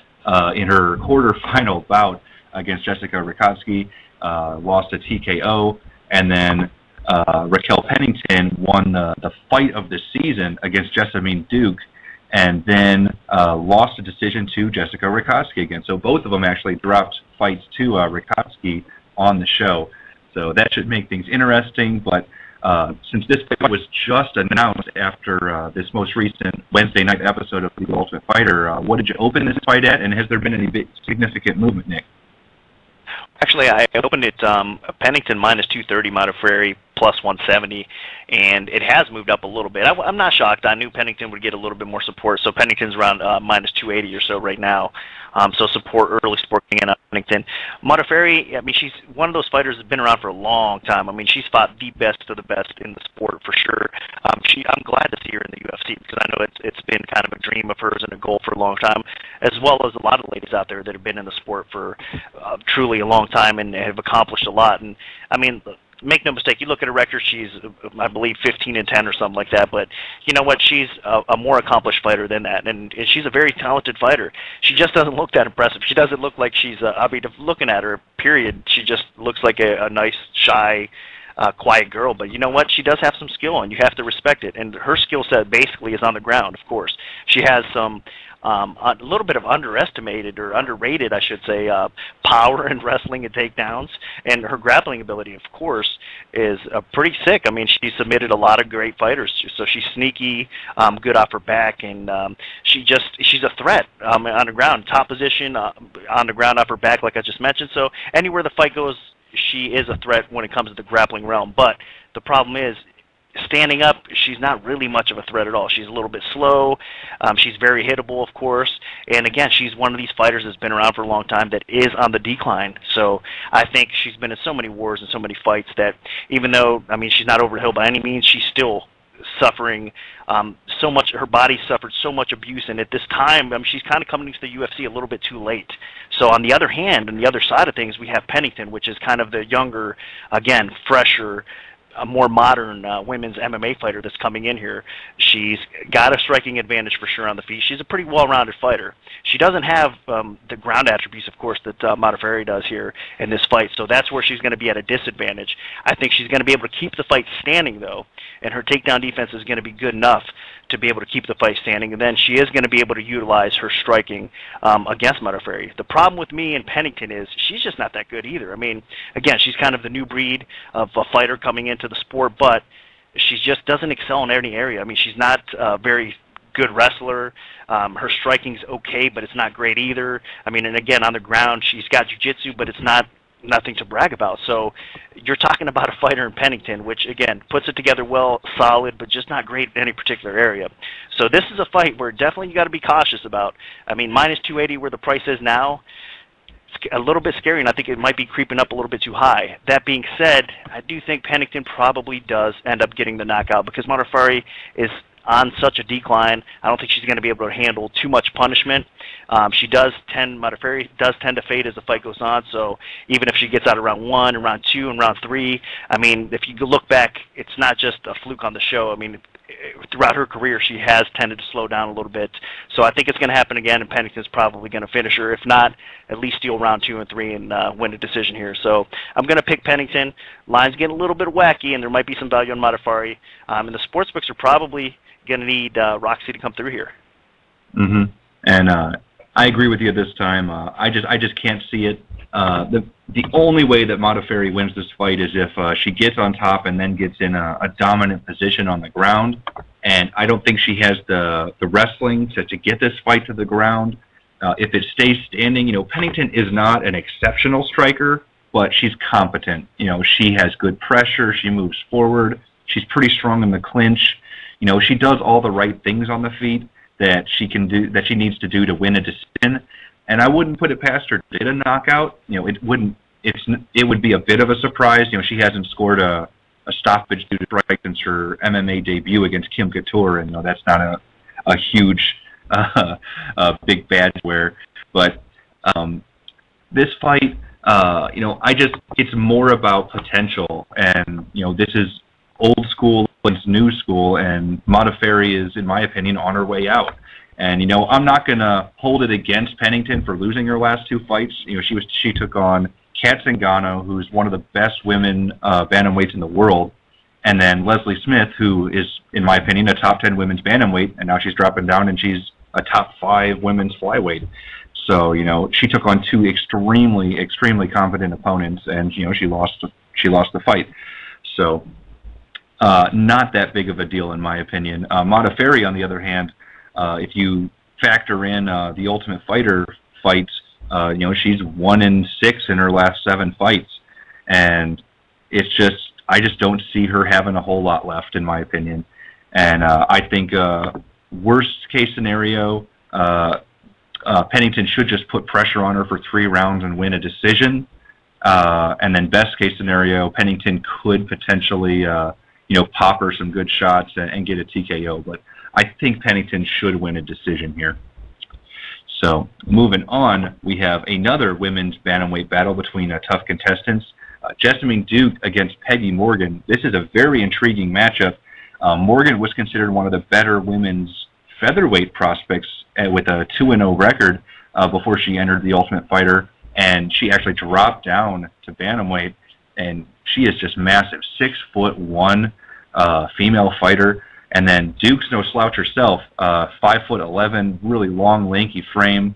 in her quarterfinal bout against Jessica Rakotsky, lost a TKO, and then Raquel Pennington won the fight of the season against Jessamine Duke, and then lost a decision to Jessica Rakotsky again. So both of them actually dropped fights to Rakotsky on the show. So that should make things interesting, but since this fight was just announced after this most recent Wednesday night episode of The Ultimate Fighter, what did you open this fight at, and has there been any significant movement, Nick? Actually, I opened it Pennington minus 230, Modafferi plus 170, and it has moved up a little bit. I'm not shocked. I knew Pennington would get a little bit more support, so Pennington's around minus 280 or so right now. So support, early support in Pennington. Modafferi, I mean, she's one of those fighters that's been around for a long time. I mean, she's fought the best of the best in the sport for sure. I'm glad to see her in the UFC, because I know it's been kind of a dream of hers and a goal for a long time, as well as a lot of ladies out there that have been in the sport for truly a long time and have accomplished a lot. And I mean, make no mistake, you look at her record, she's, I believe, 15-10 or something like that, but you know what, she's a more accomplished fighter than that, and she's a very talented fighter. She just doesn't look that impressive. She doesn't look like she's, I mean, looking at her, period, she just looks like a nice, shy, quiet girl, but you know what, she does have some skill, and you have to respect it, and her skill set basically is on the ground, of course. She has some a little bit of underestimated, or underrated, I should say, power in wrestling and takedowns, and her grappling ability, of course, is pretty sick. I mean, she submitted a lot of great fighters, so she's sneaky, good off her back, and she's a threat on the ground, top position, on the ground, off her back, like I just mentioned. So anywhere the fight goes, she is a threat when it comes to the grappling realm. But the problem is, standing up, she's not really much of a threat at all. She's a little bit slow. She's very hittable, of course. And again, she's one of these fighters that's been around for a long time that is on the decline. So I think she's been in so many wars and so many fights that even though, I mean, she's not over the hill by any means, she's still suffering so much. Her body suffered so much abuse, and at this time, I mean, she's kind of coming into the UFC a little bit too late. So on the other hand, on the other side of things, we have Pennington, which is kind of the younger, again, fresher, a more modern women's MMA fighter that's coming in here. She's got a striking advantage for sure on the feet. She's a pretty well-rounded fighter. She doesn't have the ground attributes, of course, that Modafferi does here in this fight, so that's where she's going to be at a disadvantage. I think she's going to be able to keep the fight standing, though, and her takedown defense is going to be good enough to be able to keep the fight standing, and then she is going to be able to utilize her striking against Modafferi. The problem with me and Pennington is she's just not that good either. I mean, again, she's kind of the new breed of a fighter coming into the sport, but she just doesn't excel in any area. I mean, she's not a very good wrestler. Her striking's okay, but it's not great either. I mean, and again, on the ground, she's got jiu-jitsu, but it's nothing to brag about. So you're talking about a fighter in Pennington, which again puts it together well, solid, but just not great in any particular area. So this is a fight where definitely you got to be cautious about. I mean, minus 280 where the price is now, a little bit scary, and I think it might be creeping up a little bit too high. That being said, I do think Pennington probably does end up getting the knockout because Modafferi is on such a decline. I don't think she's going to be able to handle too much punishment. Modafferi does tend to fade as the fight goes on, so even if she gets out of round 1 and round 2 and round 3, I mean, if you look back, it's not just a fluke on the show. I mean, throughout her career, she has tended to slow down a little bit. So I think it's going to happen again, and Pennington's probably going to finish her. If not, at least steal round 2 and 3 and win a decision here. So I'm going to pick Pennington. Line's getting a little bit wacky, and there might be some value on Modafferi. And the sportsbooks are probably going to need Roxy to come through here. Mm-hmm. And I agree with you this time. I just can't see it. The only way that Modafferi wins this fight is if she gets on top and then gets in a dominant position on the ground. And I don't think she has the wrestling to get this fight to the ground. If it stays standing, Pennington is not an exceptional striker, but she's competent. She has good pressure. She moves forward. She's pretty strong in the clinch. She does all the right things on the feet that she can do, that she needs to do to win a decision. And I wouldn't put it past her to get a knockout. It would be a bit of a surprise. She hasn't scored a stoppage due to strike since her MMA debut against Kim Couture, and that's not a huge, big badge wear. But this fight, it's more about potential, and this is old school against new school, and Modafferi is, in my opinion, on her way out. And I'm not gonna hold it against Pennington for losing her last 2 fights. She took on Kat Zingano, who's one of the best women bantamweights in the world, and then Leslie Smith, who is, in my opinion, a top 10 women's bantamweight, and now she's dropping down and she's a top 5 women's flyweight. So she took on 2 extremely competent opponents, and she lost the fight. So not that big of a deal, in my opinion. Modafferi, on the other hand, if you factor in the Ultimate Fighter fights, she's 1-6 in her last 7 fights, and I just don't see her having a whole lot left, in my opinion. And I think worst case scenario, Pennington should just put pressure on her for 3 rounds and win a decision. And then best case scenario, Pennington could potentially pop her some good shots and get a TKO. But I think Pennington should win a decision here. So moving on, we have another women's bantamweight battle between tough contestants. Jessamine Duke against Peggy Morgan. This is a very intriguing matchup. Morgan was considered one of the better women's featherweight prospects with a 2-0 record before she entered the Ultimate Fighter, and she actually dropped down to bantamweight, and she is just massive, 6'1" female fighter. And then Duke's no slouch herself, 5'11", really long, lanky frame.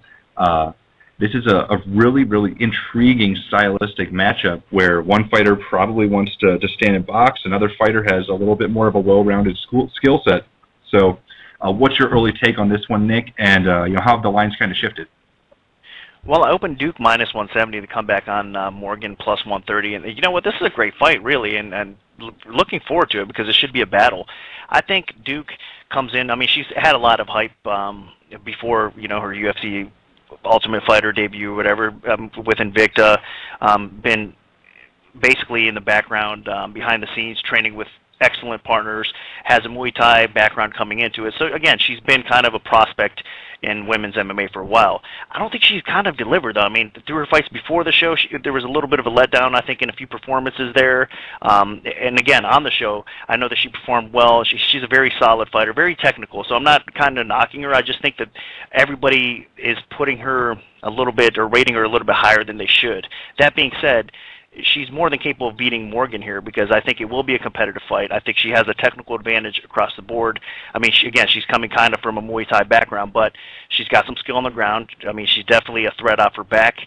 This is a really intriguing stylistic matchup where one fighter probably wants to stand and box, another fighter has a little bit more of a well-rounded skill set. So what's your early take on this one, Nick, and how have the lines kind of shifted? Well, I opened Duke minus 170 to come back on Morgan plus 130, and you know what? This is a great fight, really, and looking forward to it because it should be a battle. I think Duke comes in. I mean, she's had a lot of hype before, her UFC Ultimate Fighter debut, whatever, with Invicta. Been basically in the background, behind the scenes, training with excellent partners, has a Muay Thai background coming into it. So again, she's been kind of a prospect in women's MMA for a while. I don't think she's kind of delivered, though. I mean, through her fights before the show, there was a little bit of a letdown, I think, in a few performances there. And again, on the show, I know that she performed well. She's a very solid fighter, very technical. So I'm not kind of knocking her. I just think that everybody is putting her a little bit, or rating her a little bit higher than they should. That being said, she's more than capable of beating Morgan here because I think it will be a competitive fight. I think she has a technical advantage across the board. I mean, she's coming kind of from a Muay Thai background, but she's got some skill on the ground. I mean, she's definitely a threat off her back.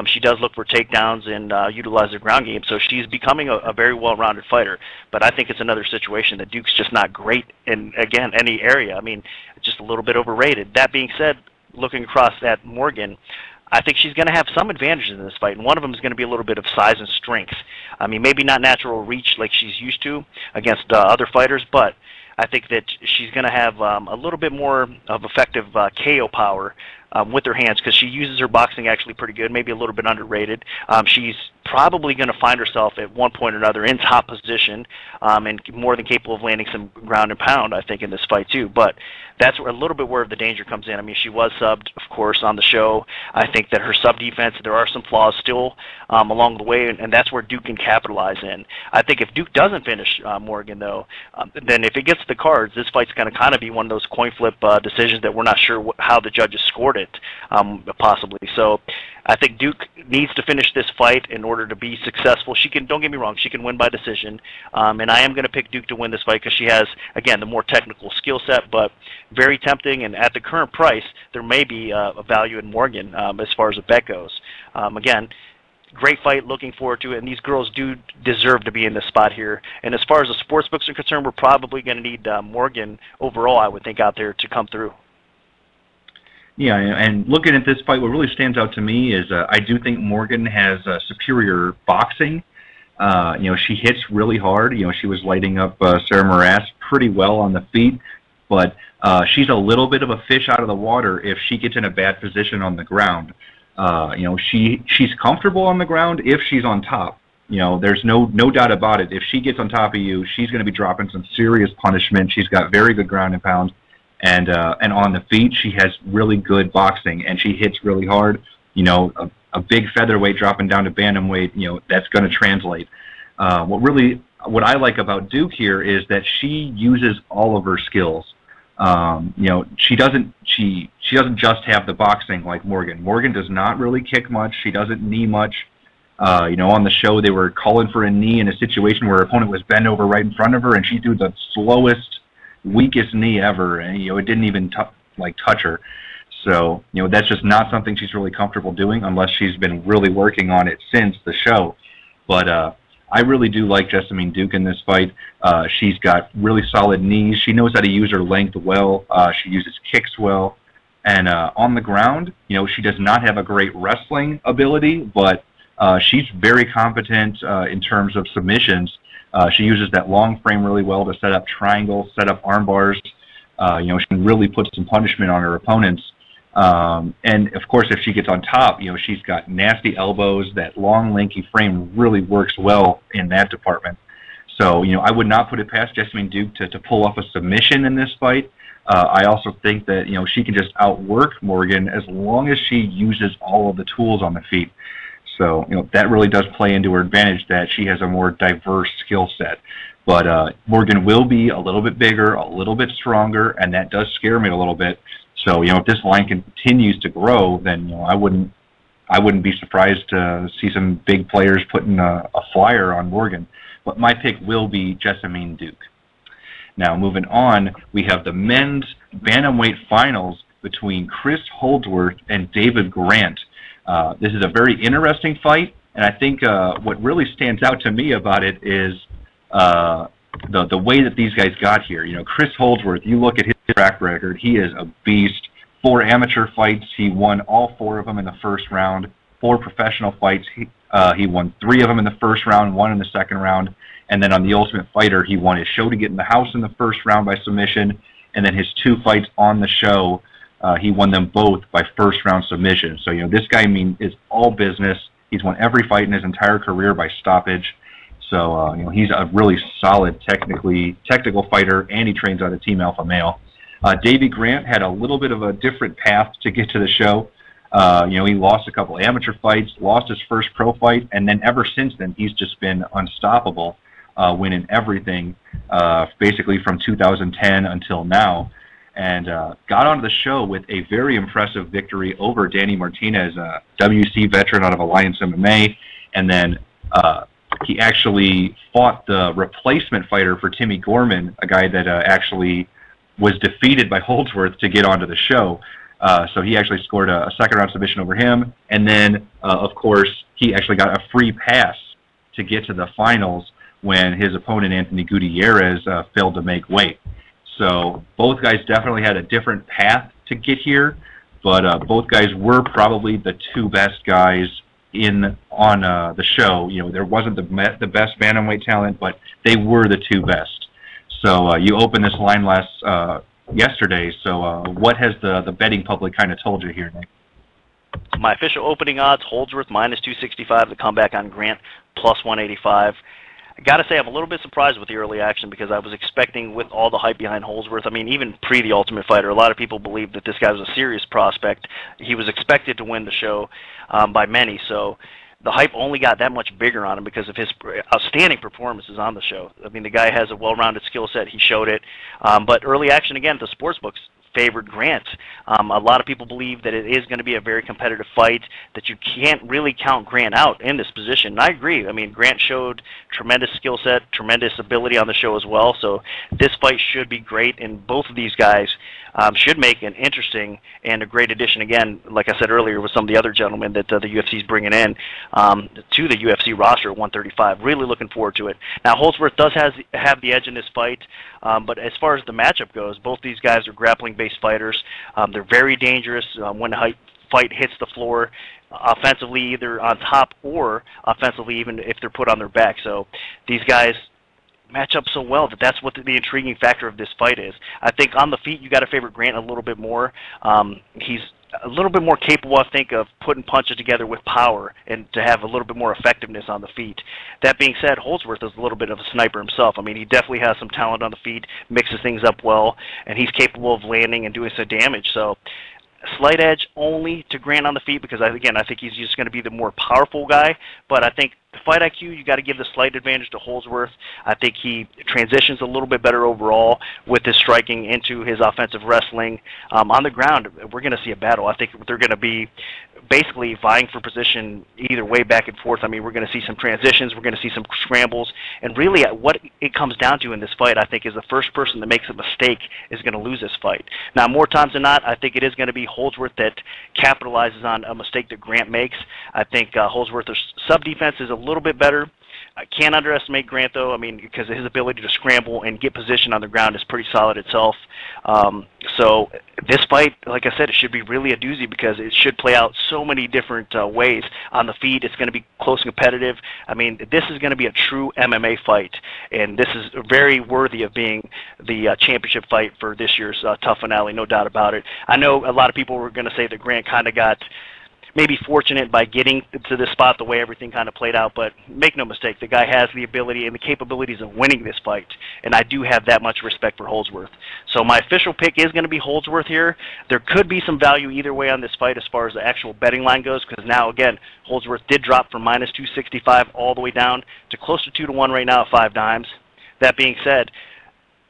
She does look for takedowns and utilize the ground game, so she's becoming a very well-rounded fighter. But I think it's another situation that Duke's just not great in, again, any area. I mean, just a little bit overrated. That being said, looking across at Morgan, I think she's going to have some advantages in this fight, and one of them is going to be a little bit of size and strength. I mean, maybe not natural reach like she's used to against other fighters, but I think that she's going to have a little bit more of effective KO power with her hands, because she uses her boxing actually pretty good, maybe a little bit underrated. She's probably going to find herself at one point or another in top position, and more than capable of landing some ground and pound, I think, in this fight too. But that's a little bit where the danger comes in. I mean, she was subbed, of course, on the show. I think that her sub defense, there are some flaws still along the way, and that's where Duke can capitalize in. I think if Duke doesn't finish Morgan, though, then if it gets to the cards, this fight's going to kind of be one of those coin flip decisions that we're not sure how the judges scored it, possibly. So I think Duke needs to finish this fight in order to be successful. She can, don't get me wrong, she can win by decision, and I am going to pick Duke to win this fight because she has, again, the more technical skill set, but very tempting, and at the current price, there may be a value in Morgan as far as the bet goes. Again, great fight, looking forward to it, and these girls do deserve to be in this spot here. And as far as the sports books are concerned, we're probably going to need Morgan overall, I would think, out there to come through. Yeah, and looking at this fight, what really stands out to me is I do think Morgan has superior boxing. She hits really hard. She was lighting up Sarah Moras pretty well on the feet, but she's a little bit of a fish out of the water if she gets in a bad position on the ground. She's comfortable on the ground if she's on top. There's no doubt about it. If she gets on top of you, she's going to be dropping some serious punishment. She's got very good ground and pound. And on the feet, she has really good boxing, and she hits really hard. A big featherweight dropping down to bantamweight, that's going to translate. What I like about Duke here is that she uses all of her skills. She doesn't just have the boxing like Morgan. Morgan does not really kick much. She doesn't knee much. On the show, they were calling for a knee in a situation where her opponent was bent over right in front of her, and she threw the slowest, weakest knee ever, and it didn't even touch her. So that's just not something she's really comfortable doing unless she's been really working on it since the show. But I really do like Jessamine Duke in this fight. She's got really solid knees. She knows how to use her length well. She uses kicks well, and on the ground, she does not have a great wrestling ability, but she's very competent in terms of submissions. She uses that long frame really well to set up triangles, set up arm bars. She can really put some punishment on her opponents. And of course, if she gets on top, she's got nasty elbows. That long, lanky frame really works well in that department. So, I would not put it past Jessamine Duke to pull off a submission in this fight. I also think that, she can just outwork Morgan as long as she uses all of the tools on the feet. So, that really does play into her advantage that she has a more diverse skill set. But Morgan will be a little bit bigger, a little bit stronger, and that does scare me a little bit. So, if this line continues to grow, then, I wouldn't be surprised to see some big players putting a flyer on Morgan. But my pick will be Jessamine Duke. Now, moving on, we have the men's bantamweight finals between Chris Holdsworth and David Grant. This is a very interesting fight, and I think what really stands out to me about it is the way that these guys got here. Chris Holdsworth, you look at his track record, he is a beast. 4 amateur fights, he won all 4 of them in the first round. 4 professional fights, he won 3 of them in the first round, 1 in the second round. And then on The Ultimate Fighter, he won his show to get in the house in the first round by submission. And then his 2 fights on the show, he won them both by first-round submission. So, this guy, is all business. He's won every fight in his entire career by stoppage. So, he's a really solid technical fighter, and he trains out of Team Alpha Male. Davey Grant had a little bit of a different path to get to the show. He lost a couple amateur fights, lost his first pro fight, and then ever since then, he's just been unstoppable, winning everything, basically from 2010 until now. And got onto the show with a very impressive victory over Danny Martinez, a WC veteran out of Alliance MMA. And then he actually fought the replacement fighter for Timmy Gorman, a guy that actually was defeated by Holdsworth to get onto the show. So he actually scored a second-round submission over him. And then, of course, he actually got a free pass to get to the finals when his opponent, Anthony Gutierrez, failed to make weight. So both guys definitely had a different path to get here, but both guys were probably the 2 best guys on the show. There wasn't the best bantamweight talent, but they were the 2 best. So you open this line last yesterday. So what has the betting public kind of told you here, Nick? My official opening odds, Holdsworth -265, the comeback on Grant +185. I got to say, I'm a little bit surprised with the early action because I was expecting, with all the hype behind Holdsworth, I mean, even pre the Ultimate Fighter, a lot of people believed that this guy was a serious prospect. He was expected to win the show by many, so the hype only got that much bigger on him because of his outstanding performances on the show. I mean, the guy has a well-rounded skill set. He showed it. But early action, again, the sportsbooks favored Grant. A lot of people believe that it is going to be a very competitive fight, that you can't really count Grant out in this position. And I agree. I mean, Grant showed tremendous skill set, tremendous ability on the show as well, so this fight should be great, and both of these guys should make an interesting and a great addition, again, like I said earlier, with some of the other gentlemen that the UFC is bringing in to the UFC roster at 135. Really looking forward to it. Now, Holdsworth does have the edge in this fight, but as far as the matchup goes, both these guys are grappling-based fighters. They're very dangerous when the fight hits the floor, offensively either on top or offensively even if they're put on their back. So these guys match up so well that's what the intriguing factor of this fight is. I think on the feet you got to favor Grant a little bit more. He's a little bit more capable, I think, of putting punches together with power and to have a little bit more effectiveness on the feet. That being said, Holdsworth is a little bit of a sniper himself. I mean, he definitely has some talent on the feet, mixes things up well, and he's capable of landing and doing some damage. So slight edge only to Grant on the feet because, again, I think he's just going to be the more powerful guy. But I think the fight IQ, you got to give the slight advantage to Holdsworth. I think he transitions a little bit better overall with his striking into his offensive wrestling. On the ground, we're going to see a battle. I think they're going to be basically vying for position either way back and forth. I mean, we're going to see some transitions. We're going to see some scrambles. And really what it comes down to in this fight, I think, is the first person that makes a mistake is going to lose this fight. Now, more times than not, I think it is going to be Holdsworth that capitalizes on a mistake that Grant makes. I think Holdsworth's sub-defense is a little bit better. I can't underestimate Grant, though, I mean, because his ability to scramble and get position on the ground is pretty solid itself. So this fight, like I said, it should be really a doozy because it should play out so many different ways. On the feet, it's going to be close and competitive. I mean, this is going to be a true MMA fight, and this is very worthy of being the championship fight for this year's Tough Finale, no doubt about it. I know a lot of people were going to say that Grant kind of got maybe fortunate by getting to this spot the way everything kind of played out, but make no mistake, the guy has the ability and the capabilities of winning this fight, and I do have that much respect for Holdsworth. So my official pick is going to be Holdsworth here. There could be some value either way on this fight as far as the actual betting line goes, because now, again, Holdsworth did drop from -265 all the way down to close to 2-1 right now at 5 dimes. That being said,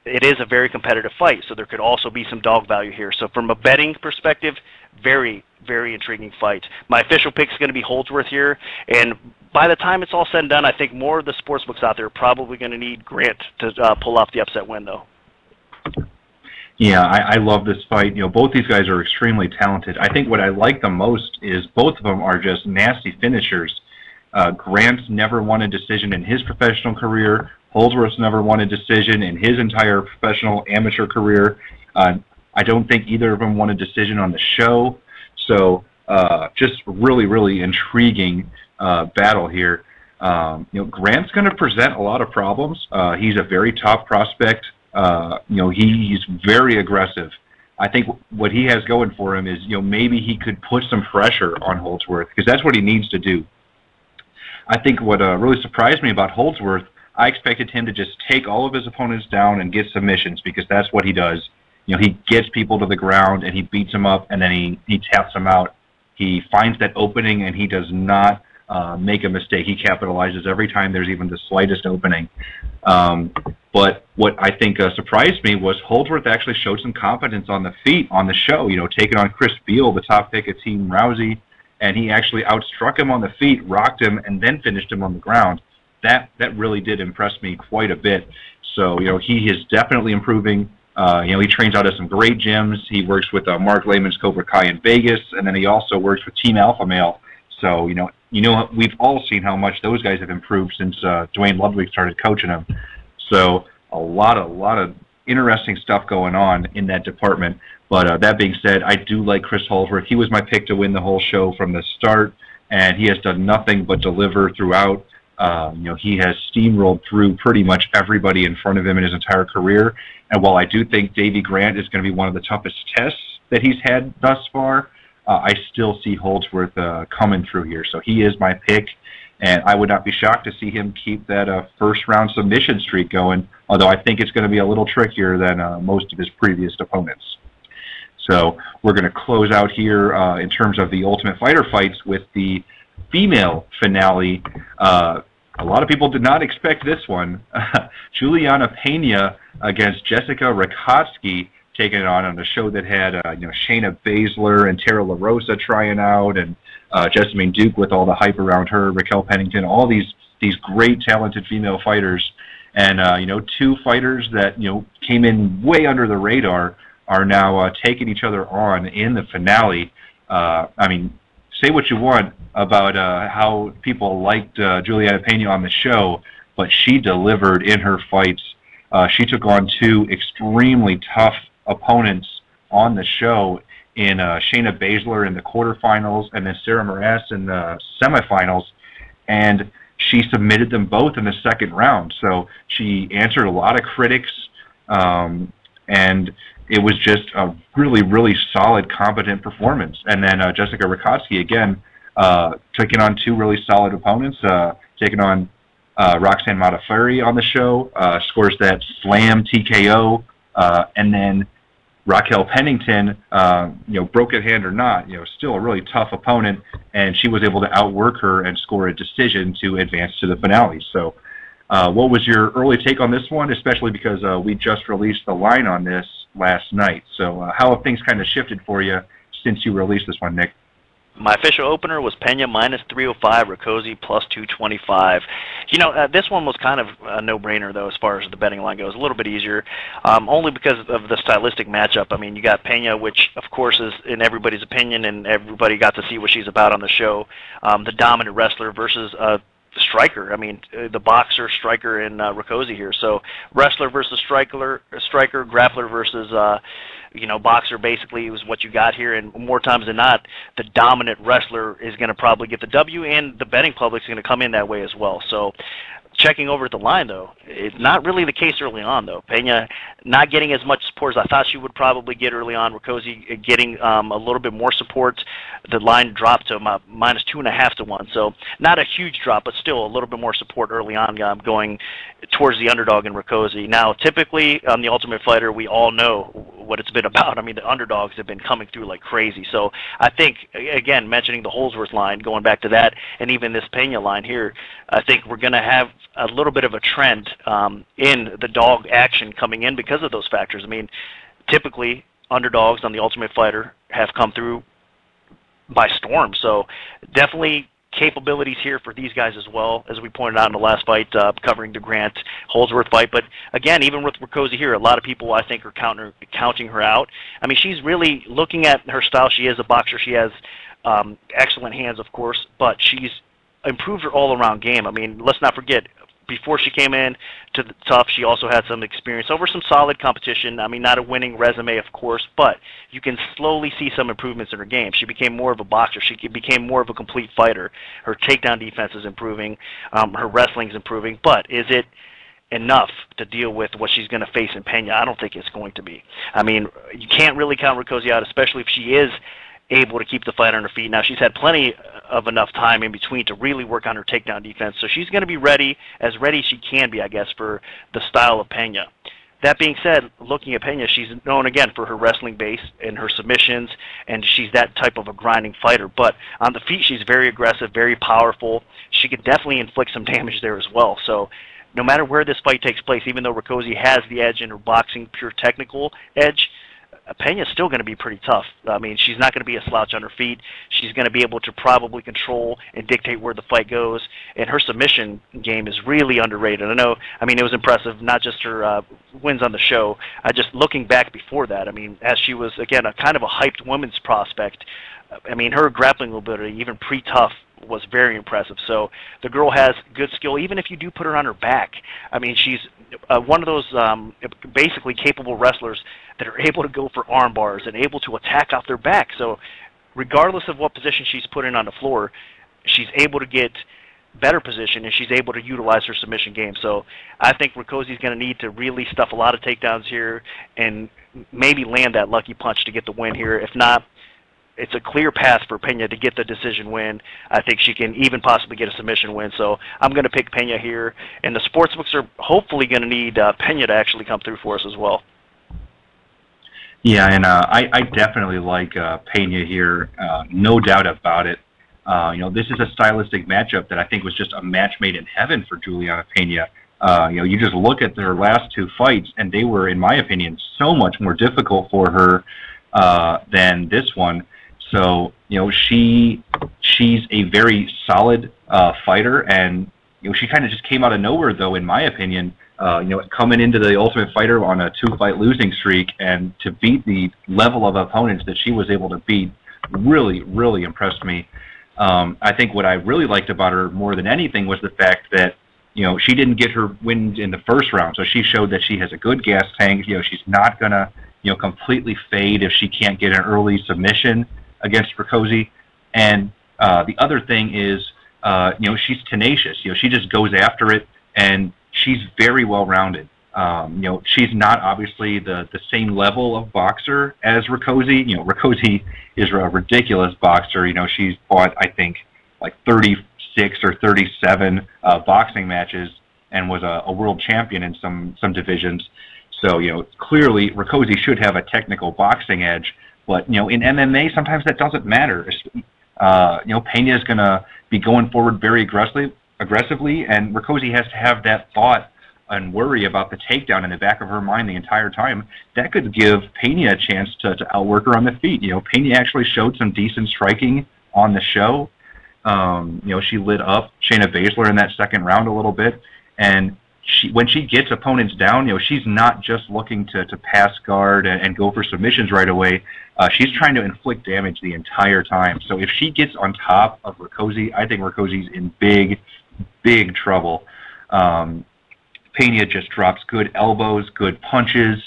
it is a very competitive fight, so there could also be some dog value here. So from a betting perspective, very, very intriguing fight. My official pick is going to be Holdsworth here, and by the time it's all said and done, I think more of the sportsbooks out there are probably going to need Grant to pull off the upset win, though. Yeah, I love this fight. You know, both these guys are extremely talented. I think what I like the most is both of them are just nasty finishers. Grant's never won a decision in his professional career. Holdsworth's never won a decision in his entire professional amateur career. I don't think either of them won a decision on the show. So just really, really intriguing battle here. You know, Grant's going to present a lot of problems. He's a very top prospect. You know, he's very aggressive. I think what he has going for him is, you know, maybe he could put some pressure on Holdsworth because that's what he needs to do. I think what really surprised me about Holdsworth, I expected him to just take all of his opponents down and get submissions because that's what he does. You know, he gets people to the ground and he beats them up and then he taps them out. He finds that opening and he does not make a mistake. He capitalizes every time there's even the slightest opening. But what I think surprised me was Holdsworth actually showed some competence on the feet on the show, you know, taking on Chris Beal, the top pick at Team Rousey, and he actually outstruck him on the feet, rocked him, and then finished him on the ground. That really did impress me quite a bit. So, you know, he is definitely improving. You know, he trains out of some great gyms. He works with Mark Lehman's Cobra Kai in Vegas, and then he also works with Team Alpha Male. So, you know, we've all seen how much those guys have improved since Dwayne Ludwig started coaching them. So, a lot of interesting stuff going on in that department. But that being said, I do like Chris Holdsworth. He was my pick to win the whole show from the start, and he has done nothing but deliver throughout. He has steamrolled through pretty much everybody in front of him in his entire career. And while I do think Davy Grant is going to be one of the toughest tests that he's had thus far, I still see Holdsworth coming through here. So he is my pick, and I would not be shocked to see him keep that first-round submission streak going, although I think it's going to be a little trickier than most of his previous opponents. So we're going to close out here in terms of the Ultimate Fighter fights with the female finale. A lot of people did not expect this one. Juliana Pena against Jessica Rakotsky, taking it on a show that had Shayna Baszler and Tara LaRosa trying out, and Jessamine Duke with all the hype around her, Raquel Pennington, all these great talented female fighters, and two fighters that came in way under the radar are now taking each other on in the finale. Say what you want about how people liked Juliana Pena on the show, but she delivered in her fights. She took on two extremely tough opponents on the show in Shayna Baszler in the quarterfinals and then Sarah Moras in the semifinals, and she submitted them both in the second round. So she answered a lot of critics, and it was just a really, really solid, competent performance. And then Jessica Rakotsky, again, taking on two really solid opponents, taking on Roxanne Modafferi on the show, scores that slam TKO, and then Raquel Pennington, broke at hand or not, still a really tough opponent, and she was able to outwork her and score a decision to advance to the finale. So what was your early take on this one, especially because we just released the line on this last night? So how have things kind of shifted for you since you released this one, Nick? My official opener was Pena -305, Rakoczy +225. This one was kind of a no-brainer, though, as far as the betting line goes. A little bit easier, only because of the stylistic matchup. I mean, you got Pena, which, of course, is in everybody's opinion, and everybody got to see what she's about on the show, the dominant wrestler versus striker. I mean, the boxer, striker, and Rakoczy here. So wrestler versus striker, grappler versus boxer basically was what you got here, and more times than not, the dominant wrestler is going to probably get the W, and the betting public's going to come in that way as well. So checking over at the line, though, it's not really the case early on, though. Pena not getting as much support as I thought she would probably get early on. Rakoczy getting a little bit more support. The line dropped to -2.5 to 1, so not a huge drop, but still a little bit more support early on, going towards the underdog in Rakoczy. Now, typically on the Ultimate Fighter, we all know what it's been about. I mean, the underdogs have been coming through like crazy. So I think, again, mentioning the Holdsworth line, going back to that, and even this Pena line here, I think we're going to have a little bit of a trend in the dog action coming in because of those factors. I mean, typically underdogs on the Ultimate Fighter have come through by storm. So definitely capabilities here for these guys as well, as we pointed out in the last fight, covering the Grant Holdsworth fight. But again, even with Rakoczy here, a lot of people I think are counting her out. I mean, she's really looking at her style. She is a boxer. She has excellent hands, of course, but she's improved her all-around game. I mean, let's not forget, before she came in to the Tough, she also had some experience over some solid competition. I mean, not a winning resume, of course, but you can slowly see some improvements in her game. She became more of a boxer. She became more of a complete fighter. Her takedown defense is improving. Her wrestling is improving. But is it enough to deal with what she's going to face in Pena? I don't think it's going to be. I mean, you can't really count Rakoczy out, especially if she is able to keep the fight on her feet. Now, she's had plenty of enough time in between to really work on her takedown defense, so she's going to be ready as she can be, I guess, for the style of Pena. That being said, looking at Pena, she's known, again, for her wrestling base and her submissions, and she's that type of a grinding fighter. But on the feet, she's very aggressive, very powerful. She could definitely inflict some damage there as well. So no matter where this fight takes place, even though Rakoczy has the edge in her boxing, pure technical edge, Pena's still going to be pretty tough. I mean, she's not going to be a slouch on her feet. She's going to be able to probably control and dictate where the fight goes. And her submission game is really underrated. I mean, it was impressive, not just her wins on the show. Just looking back before that, I mean, as she was, again, a kind of a hyped women's prospect, I mean, her grappling ability, even pre-Tough, was very impressive. So the girl has good skill, even if you do put her on her back. I mean, she's one of those basically capable wrestlers that are able to go for arm bars and able to attack off their back. So regardless of what position she's put in on the floor, she's able to get better position, and she's able to utilize her submission game. So I think Rakosi's going to need to really stuff a lot of takedowns here and maybe land that lucky punch to get the win here. If not, it's a clear path for Pena to get the decision win. I think she can even possibly get a submission win. So I'm going to pick Pena here, and the sportsbooks are hopefully going to need Pena to actually come through for us as well. Yeah, and I definitely like Pena here, no doubt about it. This is a stylistic matchup that I think was just a match made in heaven for Juliana Pena. You just look at her last two fights, and they were, in my opinion, so much more difficult for her than this one. So, she's a very solid fighter, and she kind of just came out of nowhere, though, in my opinion. Coming into the Ultimate Fighter on a 2-fight losing streak, and to beat the level of opponents that she was able to beat, really, really impressed me. I think what I really liked about her more than anything was the fact that she didn't get her wins in the first round, so she showed that she has a good gas tank. She's not gonna completely fade if she can't get an early submission against Rakosi. And the other thing is, she's tenacious. She just goes after it, and she's very well-rounded. She's not obviously the same level of boxer as Rakosi. Rakosi is a ridiculous boxer. She's fought, I think, like 36 or 37 boxing matches and was a world champion in some divisions. So, clearly Rakosi should have a technical boxing edge. But, in MMA, sometimes that doesn't matter. Pena is going to be going forward very aggressively, and Rakosi has to have that thought and worry about the takedown in the back of her mind the entire time. That could give Pena a chance to outwork her on the feet. Pena actually showed some decent striking on the show. She lit up Shayna Baszler in that second round a little bit, and when she gets opponents down, she's not just looking to pass guard and go for submissions right away. She's trying to inflict damage the entire time. So if she gets on top of Rakosi, I think Rakosi's in big, big trouble. Pena just drops good elbows, good punches,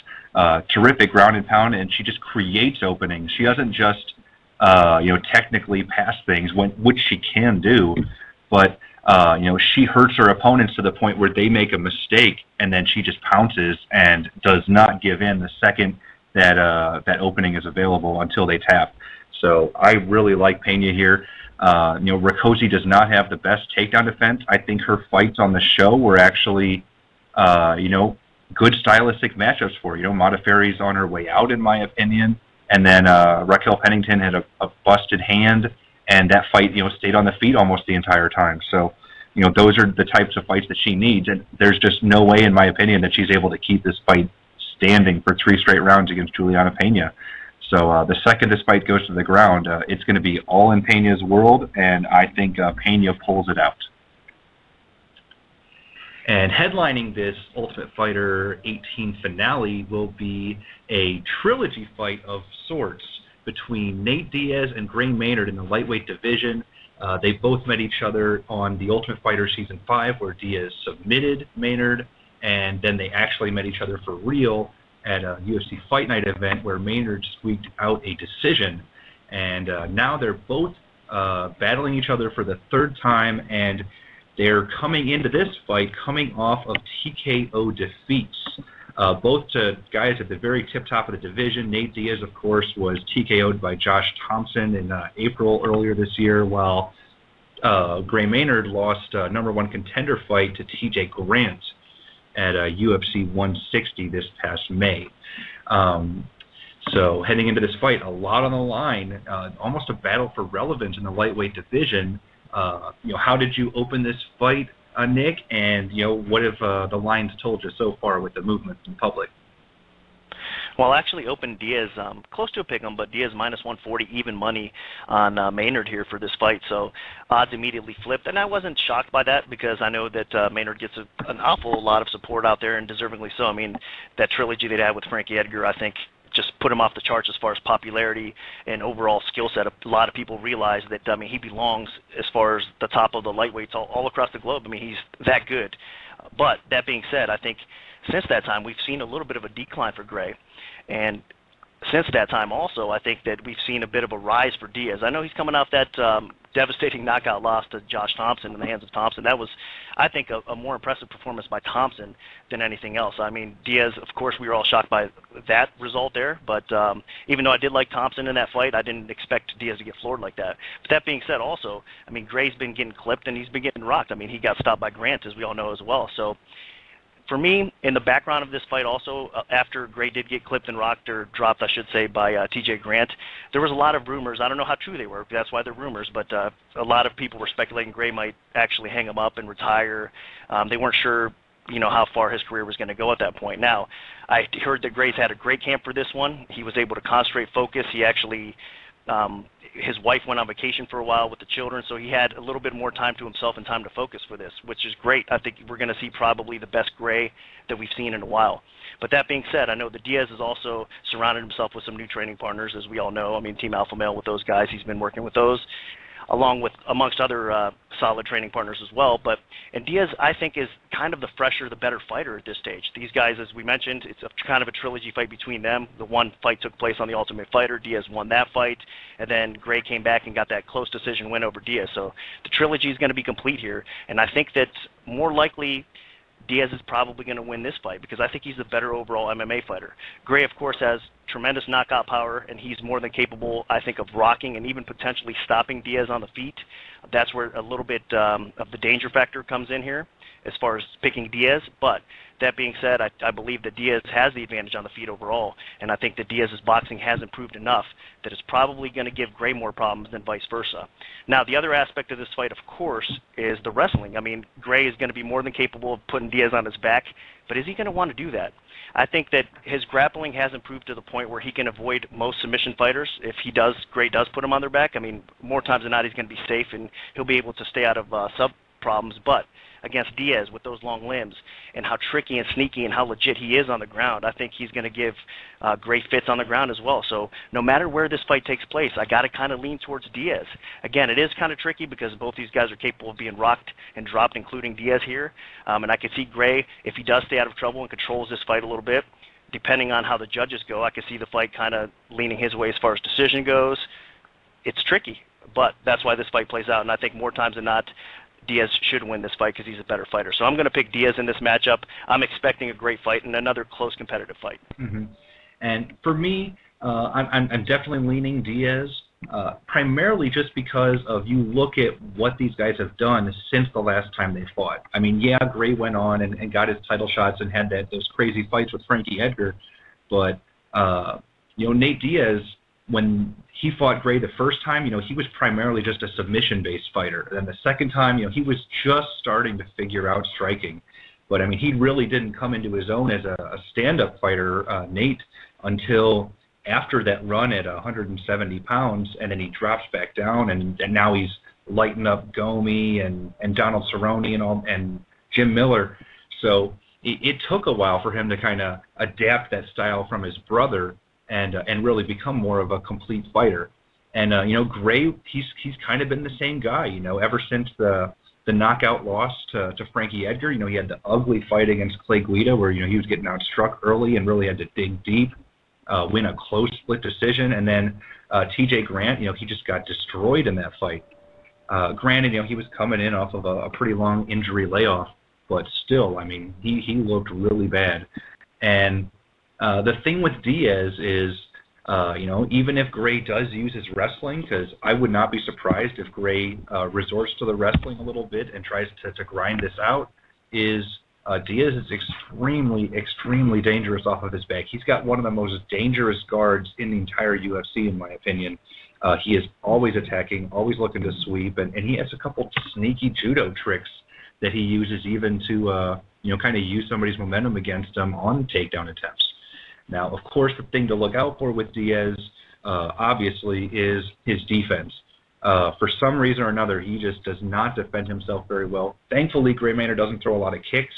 terrific ground and pound, and she just creates openings. She doesn't just, technically pass things, which she can do, but she hurts her opponents to the point where they make a mistake, and then she just pounces and does not give in the second that opening is available until they tap. So I really like Pena here. Rakosi does not have the best takedown defense. I think her fights on the show were actually, good stylistic matchups for her. Modafferi's on her way out, in my opinion, and then Raquel Pennington had a busted hand, and that fight, stayed on the feet almost the entire time. So, those are the types of fights that she needs, and there's just no way, in my opinion, that she's able to keep this fight standing for 3 straight rounds against Juliana Pena. So the second this fight goes to the ground, it's going to be all in Pena's world, and I think Pena pulls it out. And headlining this Ultimate Fighter 18 finale will be a trilogy fight of sorts between Nate Diaz and Gray Maynard in the lightweight division. They both met each other on the Ultimate Fighter Season 5, where Diaz submitted Maynard, and then they actually met each other for real at a UFC Fight Night event where Maynard squeaked out a decision. And now they're both battling each other for the third time, and they're coming into this fight coming off of TKO defeats. Both guys at the very tip-top of the division. Nate Diaz, of course, was TKO'd by Josh Thompson in April earlier this year, while Gray Maynard lost a #1 contender fight to TJ Grant at UFC 160 this past May. So heading into this fight, a lot on the line, almost a battle for relevance in the lightweight division. How did you open this fight, Nick? And what have the lines told you so far with the movements in public? Well, I actually opened Diaz close to a pick'em, but Diaz -140 even money on Maynard here for this fight. So odds immediately flipped, and I wasn't shocked by that because I know that Maynard gets an awful lot of support out there, and deservingly so. I mean, that trilogy they had with Frankie Edgar, I think, just put him off the charts as far as popularity and overall skill set. A lot of people realize that, he belongs as far as the top of the lightweights all across the globe. I mean, he's that good. But that being said, I think since that time we've seen a little bit of a decline for Gray. And since that time also, I think that we've seen a bit of a rise for Diaz. I know he's coming off that devastating knockout loss to Josh Thompson in the hands of Thompson. That was, I think, a more impressive performance by Thompson than anything else. I mean, Diaz, of course, we were all shocked by that result there, but even though I did like Thompson in that fight, I didn't expect Diaz to get floored like that. But that being said also, I mean, Gray's been getting clipped and he's been getting rocked. I mean, he got stopped by Grant, as we all know as well. So for me, in the background of this fight also, after Gray did get clipped and rocked, or dropped, I should say, by TJ Grant, there was a lot of rumors. I don't know how true they were. That's why they're rumors. But a lot of people were speculating Gray might actually hang him up and retire. They weren't sure, you know, how far his career was going to go at that point. Now, I heard that Gray's had a great camp for this one. He was able to concentrate, focus. He actually his wife went on vacation for a while with the children, so he had a little bit more time to himself and time to focus for this, which is great. I think we're going to see probably the best Gray that we've seen in a while. But that being said, I know that Diaz has also surrounded himself with some new training partners, as we all know. I mean, Team Alpha Male with those guys. He's been working with those, along with amongst other solid training partners as well. And Diaz, I think, is kind of the fresher, the better fighter at this stage. These guys, as we mentioned, it's kind of a trilogy fight between them. The one fight took place on the Ultimate Fighter. Diaz won that fight, and then Gray came back and got that close decision win over Diaz. So the trilogy is going to be complete here, and I think that more likely Diaz is probably going to win this fight because I think he's a better overall MMA fighter. Gray, of course, has tremendous knockout power, and he's more than capable, I think, of rocking and even potentially stopping Diaz on the feet. That's where a little bit of the danger factor comes in here as far as picking Diaz. But that being said, I believe that Diaz has the advantage on the feet overall, and I think that Diaz's boxing has improved enough that it's probably going to give Gray more problems than vice versa. Now, the other aspect of this fight, of course, is the wrestling. I mean, Gray is going to be more than capable of putting Diaz on his back, but is he going to want to do that? I think that his grappling has improved to the point where he can avoid most submission fighters. If Gray does put him on their back, I mean, more times than not, he's going to be safe and he'll be able to stay out of sub problems. But against Diaz with those long limbs and how tricky and sneaky and how legit he is on the ground, I think he's going to give great fits on the ground as well. So no matter where this fight takes place, I got to kind of lean towards Diaz. Again, it is kind of tricky because both these guys are capable of being rocked and dropped, including Diaz here. And I could see Gray, if he does stay out of trouble and controls this fight a little bit, depending on how the judges go, I could see the fight kind of leaning his way as far as decision goes. It's tricky, but that's why this fight plays out. And I think more times than not, Diaz should win this fight because he's a better fighter. So I'm going to pick Diaz in this matchup. I'm expecting a great fight and another close competitive fight. Mm-hmm. And for me, I'm definitely leaning Diaz, primarily just because of you look at what these guys have done since the last time they fought. I mean, yeah, Gray went on and got his title shots and had those crazy fights with Frankie Edgar, but Nate Diaz, when he fought Gray the first time, he was primarily just a submission-based fighter. And then the second time, he was just starting to figure out striking. But, I mean, he really didn't come into his own as a stand-up fighter, Nate, until after that run at 170 pounds, and then he drops back down, and now he's lighting up Gomi and Donald Cerrone and Jim Miller. So it took a while for him to kind of adapt that style from his brother and really become more of a complete fighter. And Gray, he's kind of been the same guy, ever since the knockout loss to Frankie Edgar. He had the ugly fight against Clay Guida where he was getting outstruck early and really had to dig deep, win a close split decision. And then TJ Grant, he just got destroyed in that fight. Granted, he was coming in off of a pretty long injury layoff, but still, I mean, he looked really bad. And the thing with Diaz is, even if Gray does use his wrestling, because I would not be surprised if Gray resorts to the wrestling a little bit and tries to grind this out, is Diaz is extremely, extremely dangerous off of his back. He's got one of the most dangerous guards in the entire UFC, in my opinion. He is always attacking, always looking to sweep, and he has a couple sneaky judo tricks that he uses even to, kind of use somebody's momentum against him on takedown attempts. Now, of course, the thing to look out for with Diaz, obviously, is his defense. For some reason or another, he just does not defend himself very well. Thankfully, Gray Maynard doesn't throw a lot of kicks,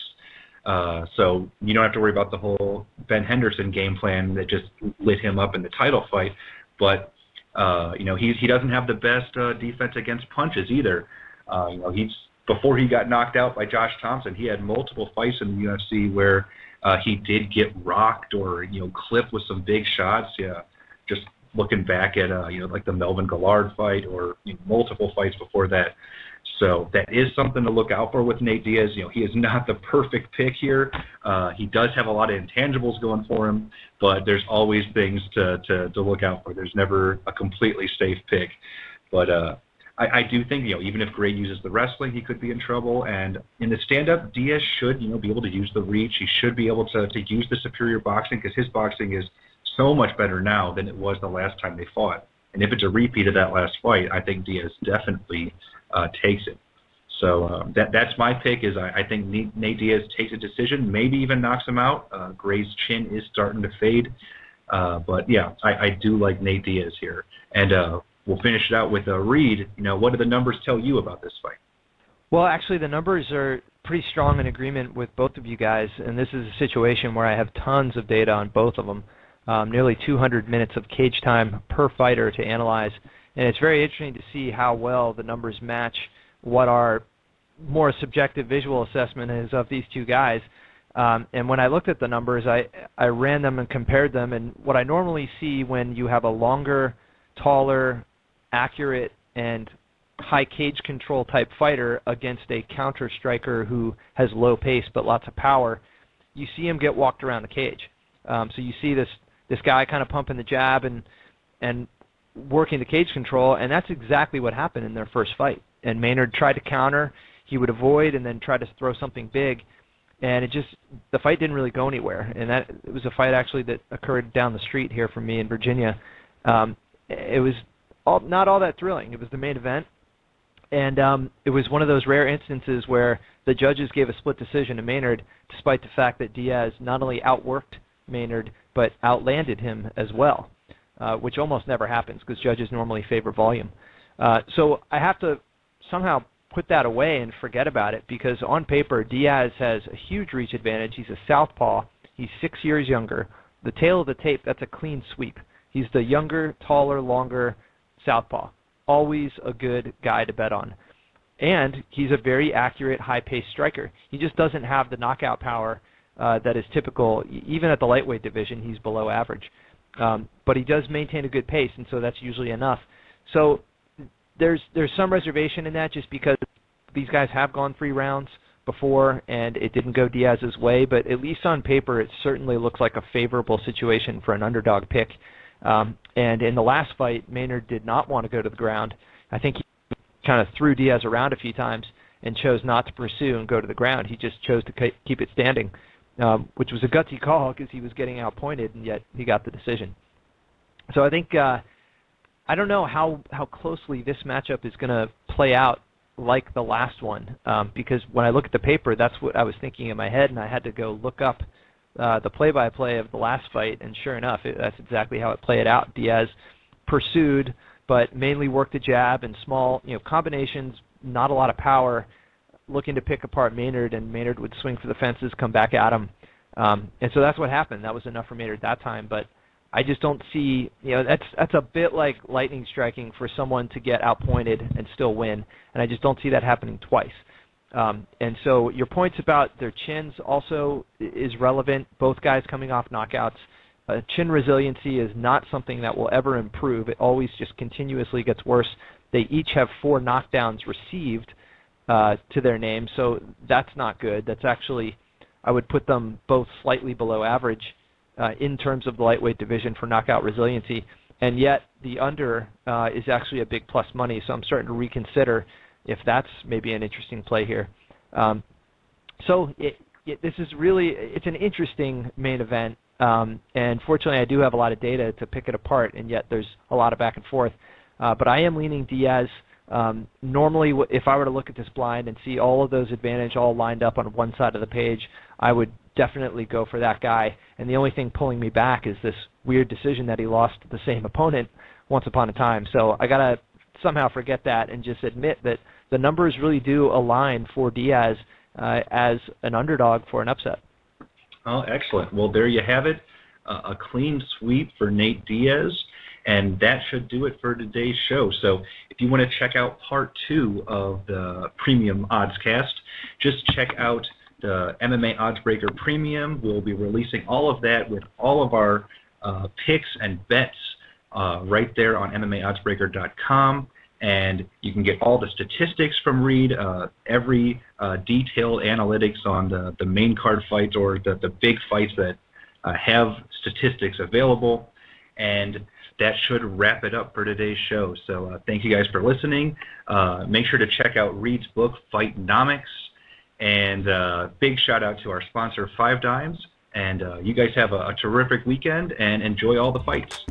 so you don't have to worry about the whole Ben Henderson game plan that just lit him up in the title fight. But, he doesn't have the best defense against punches either. Before he got knocked out by Josh Thompson, he had multiple fights in the UFC where he did get rocked or, clipped with some big shots. Yeah, just looking back at like the Melvin Gillard fight or multiple fights before that. So that is something to look out for with Nate Diaz. He is not the perfect pick here. He does have a lot of intangibles going for him, but there's always things to look out for. There's never a completely safe pick. But I do think, even if Gray uses the wrestling, he could be in trouble. And in the stand-up, Diaz should, be able to use the reach. He should be able to use the superior boxing, because his boxing is so much better now than it was the last time they fought. And if it's a repeat of that last fight, I think Diaz definitely takes it. So that's my pick. Is I think Nate Diaz takes a decision, maybe even knocks him out. Gray's chin is starting to fade, but yeah, I do like Nate Diaz here. And we'll finish it out with Reed. What do the numbers tell you about this fight? Well, actually, the numbers are pretty strong in agreement with both of you guys, and this is a situation where I have tons of data on both of them, nearly 200 minutes of cage time per fighter to analyze. And it's very interesting to see how well the numbers match what our more subjective visual assessment is of these two guys. And when I looked at the numbers, I ran them and compared them. And what I normally see when you have a longer, taller, accurate, and high cage control type fighter against a counter striker who has low pace but lots of power, you see him get walked around the cage. So you see this guy kind of pumping the jab and working the cage control, and that's exactly what happened in their first fight. And Maynard tried to counter, he would avoid, and then try to throw something big, and the fight didn't really go anywhere. And it was a fight actually that occurred down the street here from me in Virginia. It was not all that thrilling. It was the main event, and it was one of those rare instances where the judges gave a split decision to Maynard, despite the fact that Diaz not only outworked Maynard but outlanded him as well. Which almost never happens because judges normally favor volume. So I have to somehow put that away and forget about it, because on paper, Diaz has a huge reach advantage. He's a southpaw. He's 6 years younger. The tail of the tape, that's a clean sweep. He's the younger, taller, longer southpaw. Always a good guy to bet on. And he's a very accurate, high-paced striker. He just doesn't have the knockout power that is typical. Even at the lightweight division, he's below average. But he does maintain a good pace, and so that's usually enough. So there's some reservation in that, just because these guys have gone 3 rounds before and it didn't go Diaz's way, but at least on paper it certainly looks like a favorable situation for an underdog pick. And in the last fight, Maynard did not want to go to the ground. I think he kind of threw Diaz around a few times and chose not to pursue and go to the ground. He just chose to keep it standing. Which was a gutsy call because he was getting outpointed, and yet he got the decision. So I think I don't know how closely this matchup is going to play out like the last one, because when I look at the paper, that's what I was thinking in my head, and I had to go look up the play-by-play of the last fight, and sure enough, that's exactly how it played out. Diaz pursued, but mainly worked the jab and small combinations, not a lot of power, looking to pick apart Maynard, and Maynard would swing for the fences, come back at him. And so that's what happened. That was enough for Maynard that time, but I just don't see, that's a bit like lightning striking for someone to get outpointed and still win, and I just don't see that happening twice. And so your points about their chins also is relevant. Both guys coming off knockouts. Chin resiliency is not something that will ever improve. It always just continuously gets worse. They each have 4 knockdowns received to their name, so that's not good. That's actually, I would put them both slightly below average in terms of the lightweight division for knockout resiliency, and yet the under is actually a big plus money, so I'm starting to reconsider if that's maybe an interesting play here. So this is really, it's an interesting main event, and fortunately I do have a lot of data to pick it apart, and yet there's a lot of back and forth. But I am leaning Diaz. Normally, if I were to look at this blind and see all of those advantage all lined up on one side of the page, I would definitely go for that guy. And the only thing pulling me back is this weird decision that he lost to the same opponent once upon a time. So I got to somehow forget that and just admit that the numbers really do align for Diaz as an underdog for an upset. Oh, excellent. Well, there you have it. A clean sweep for Nate Diaz. And that should do it for today's show. So if you want to check out part 2 of the Premium OddsCast, just check out the MMA Oddsbreaker Premium. We'll be releasing all of that with all of our picks and bets right there on MMAoddsbreaker.com. And you can get all the statistics from Reed, every detailed analytics on the main card fights or the big fights that have statistics available. And that should wrap it up for today's show. So thank you guys for listening. Make sure to check out Reed's book, Fightnomics. And big shout out to our sponsor, 5 Dimes. And you guys have a terrific weekend and enjoy all the fights.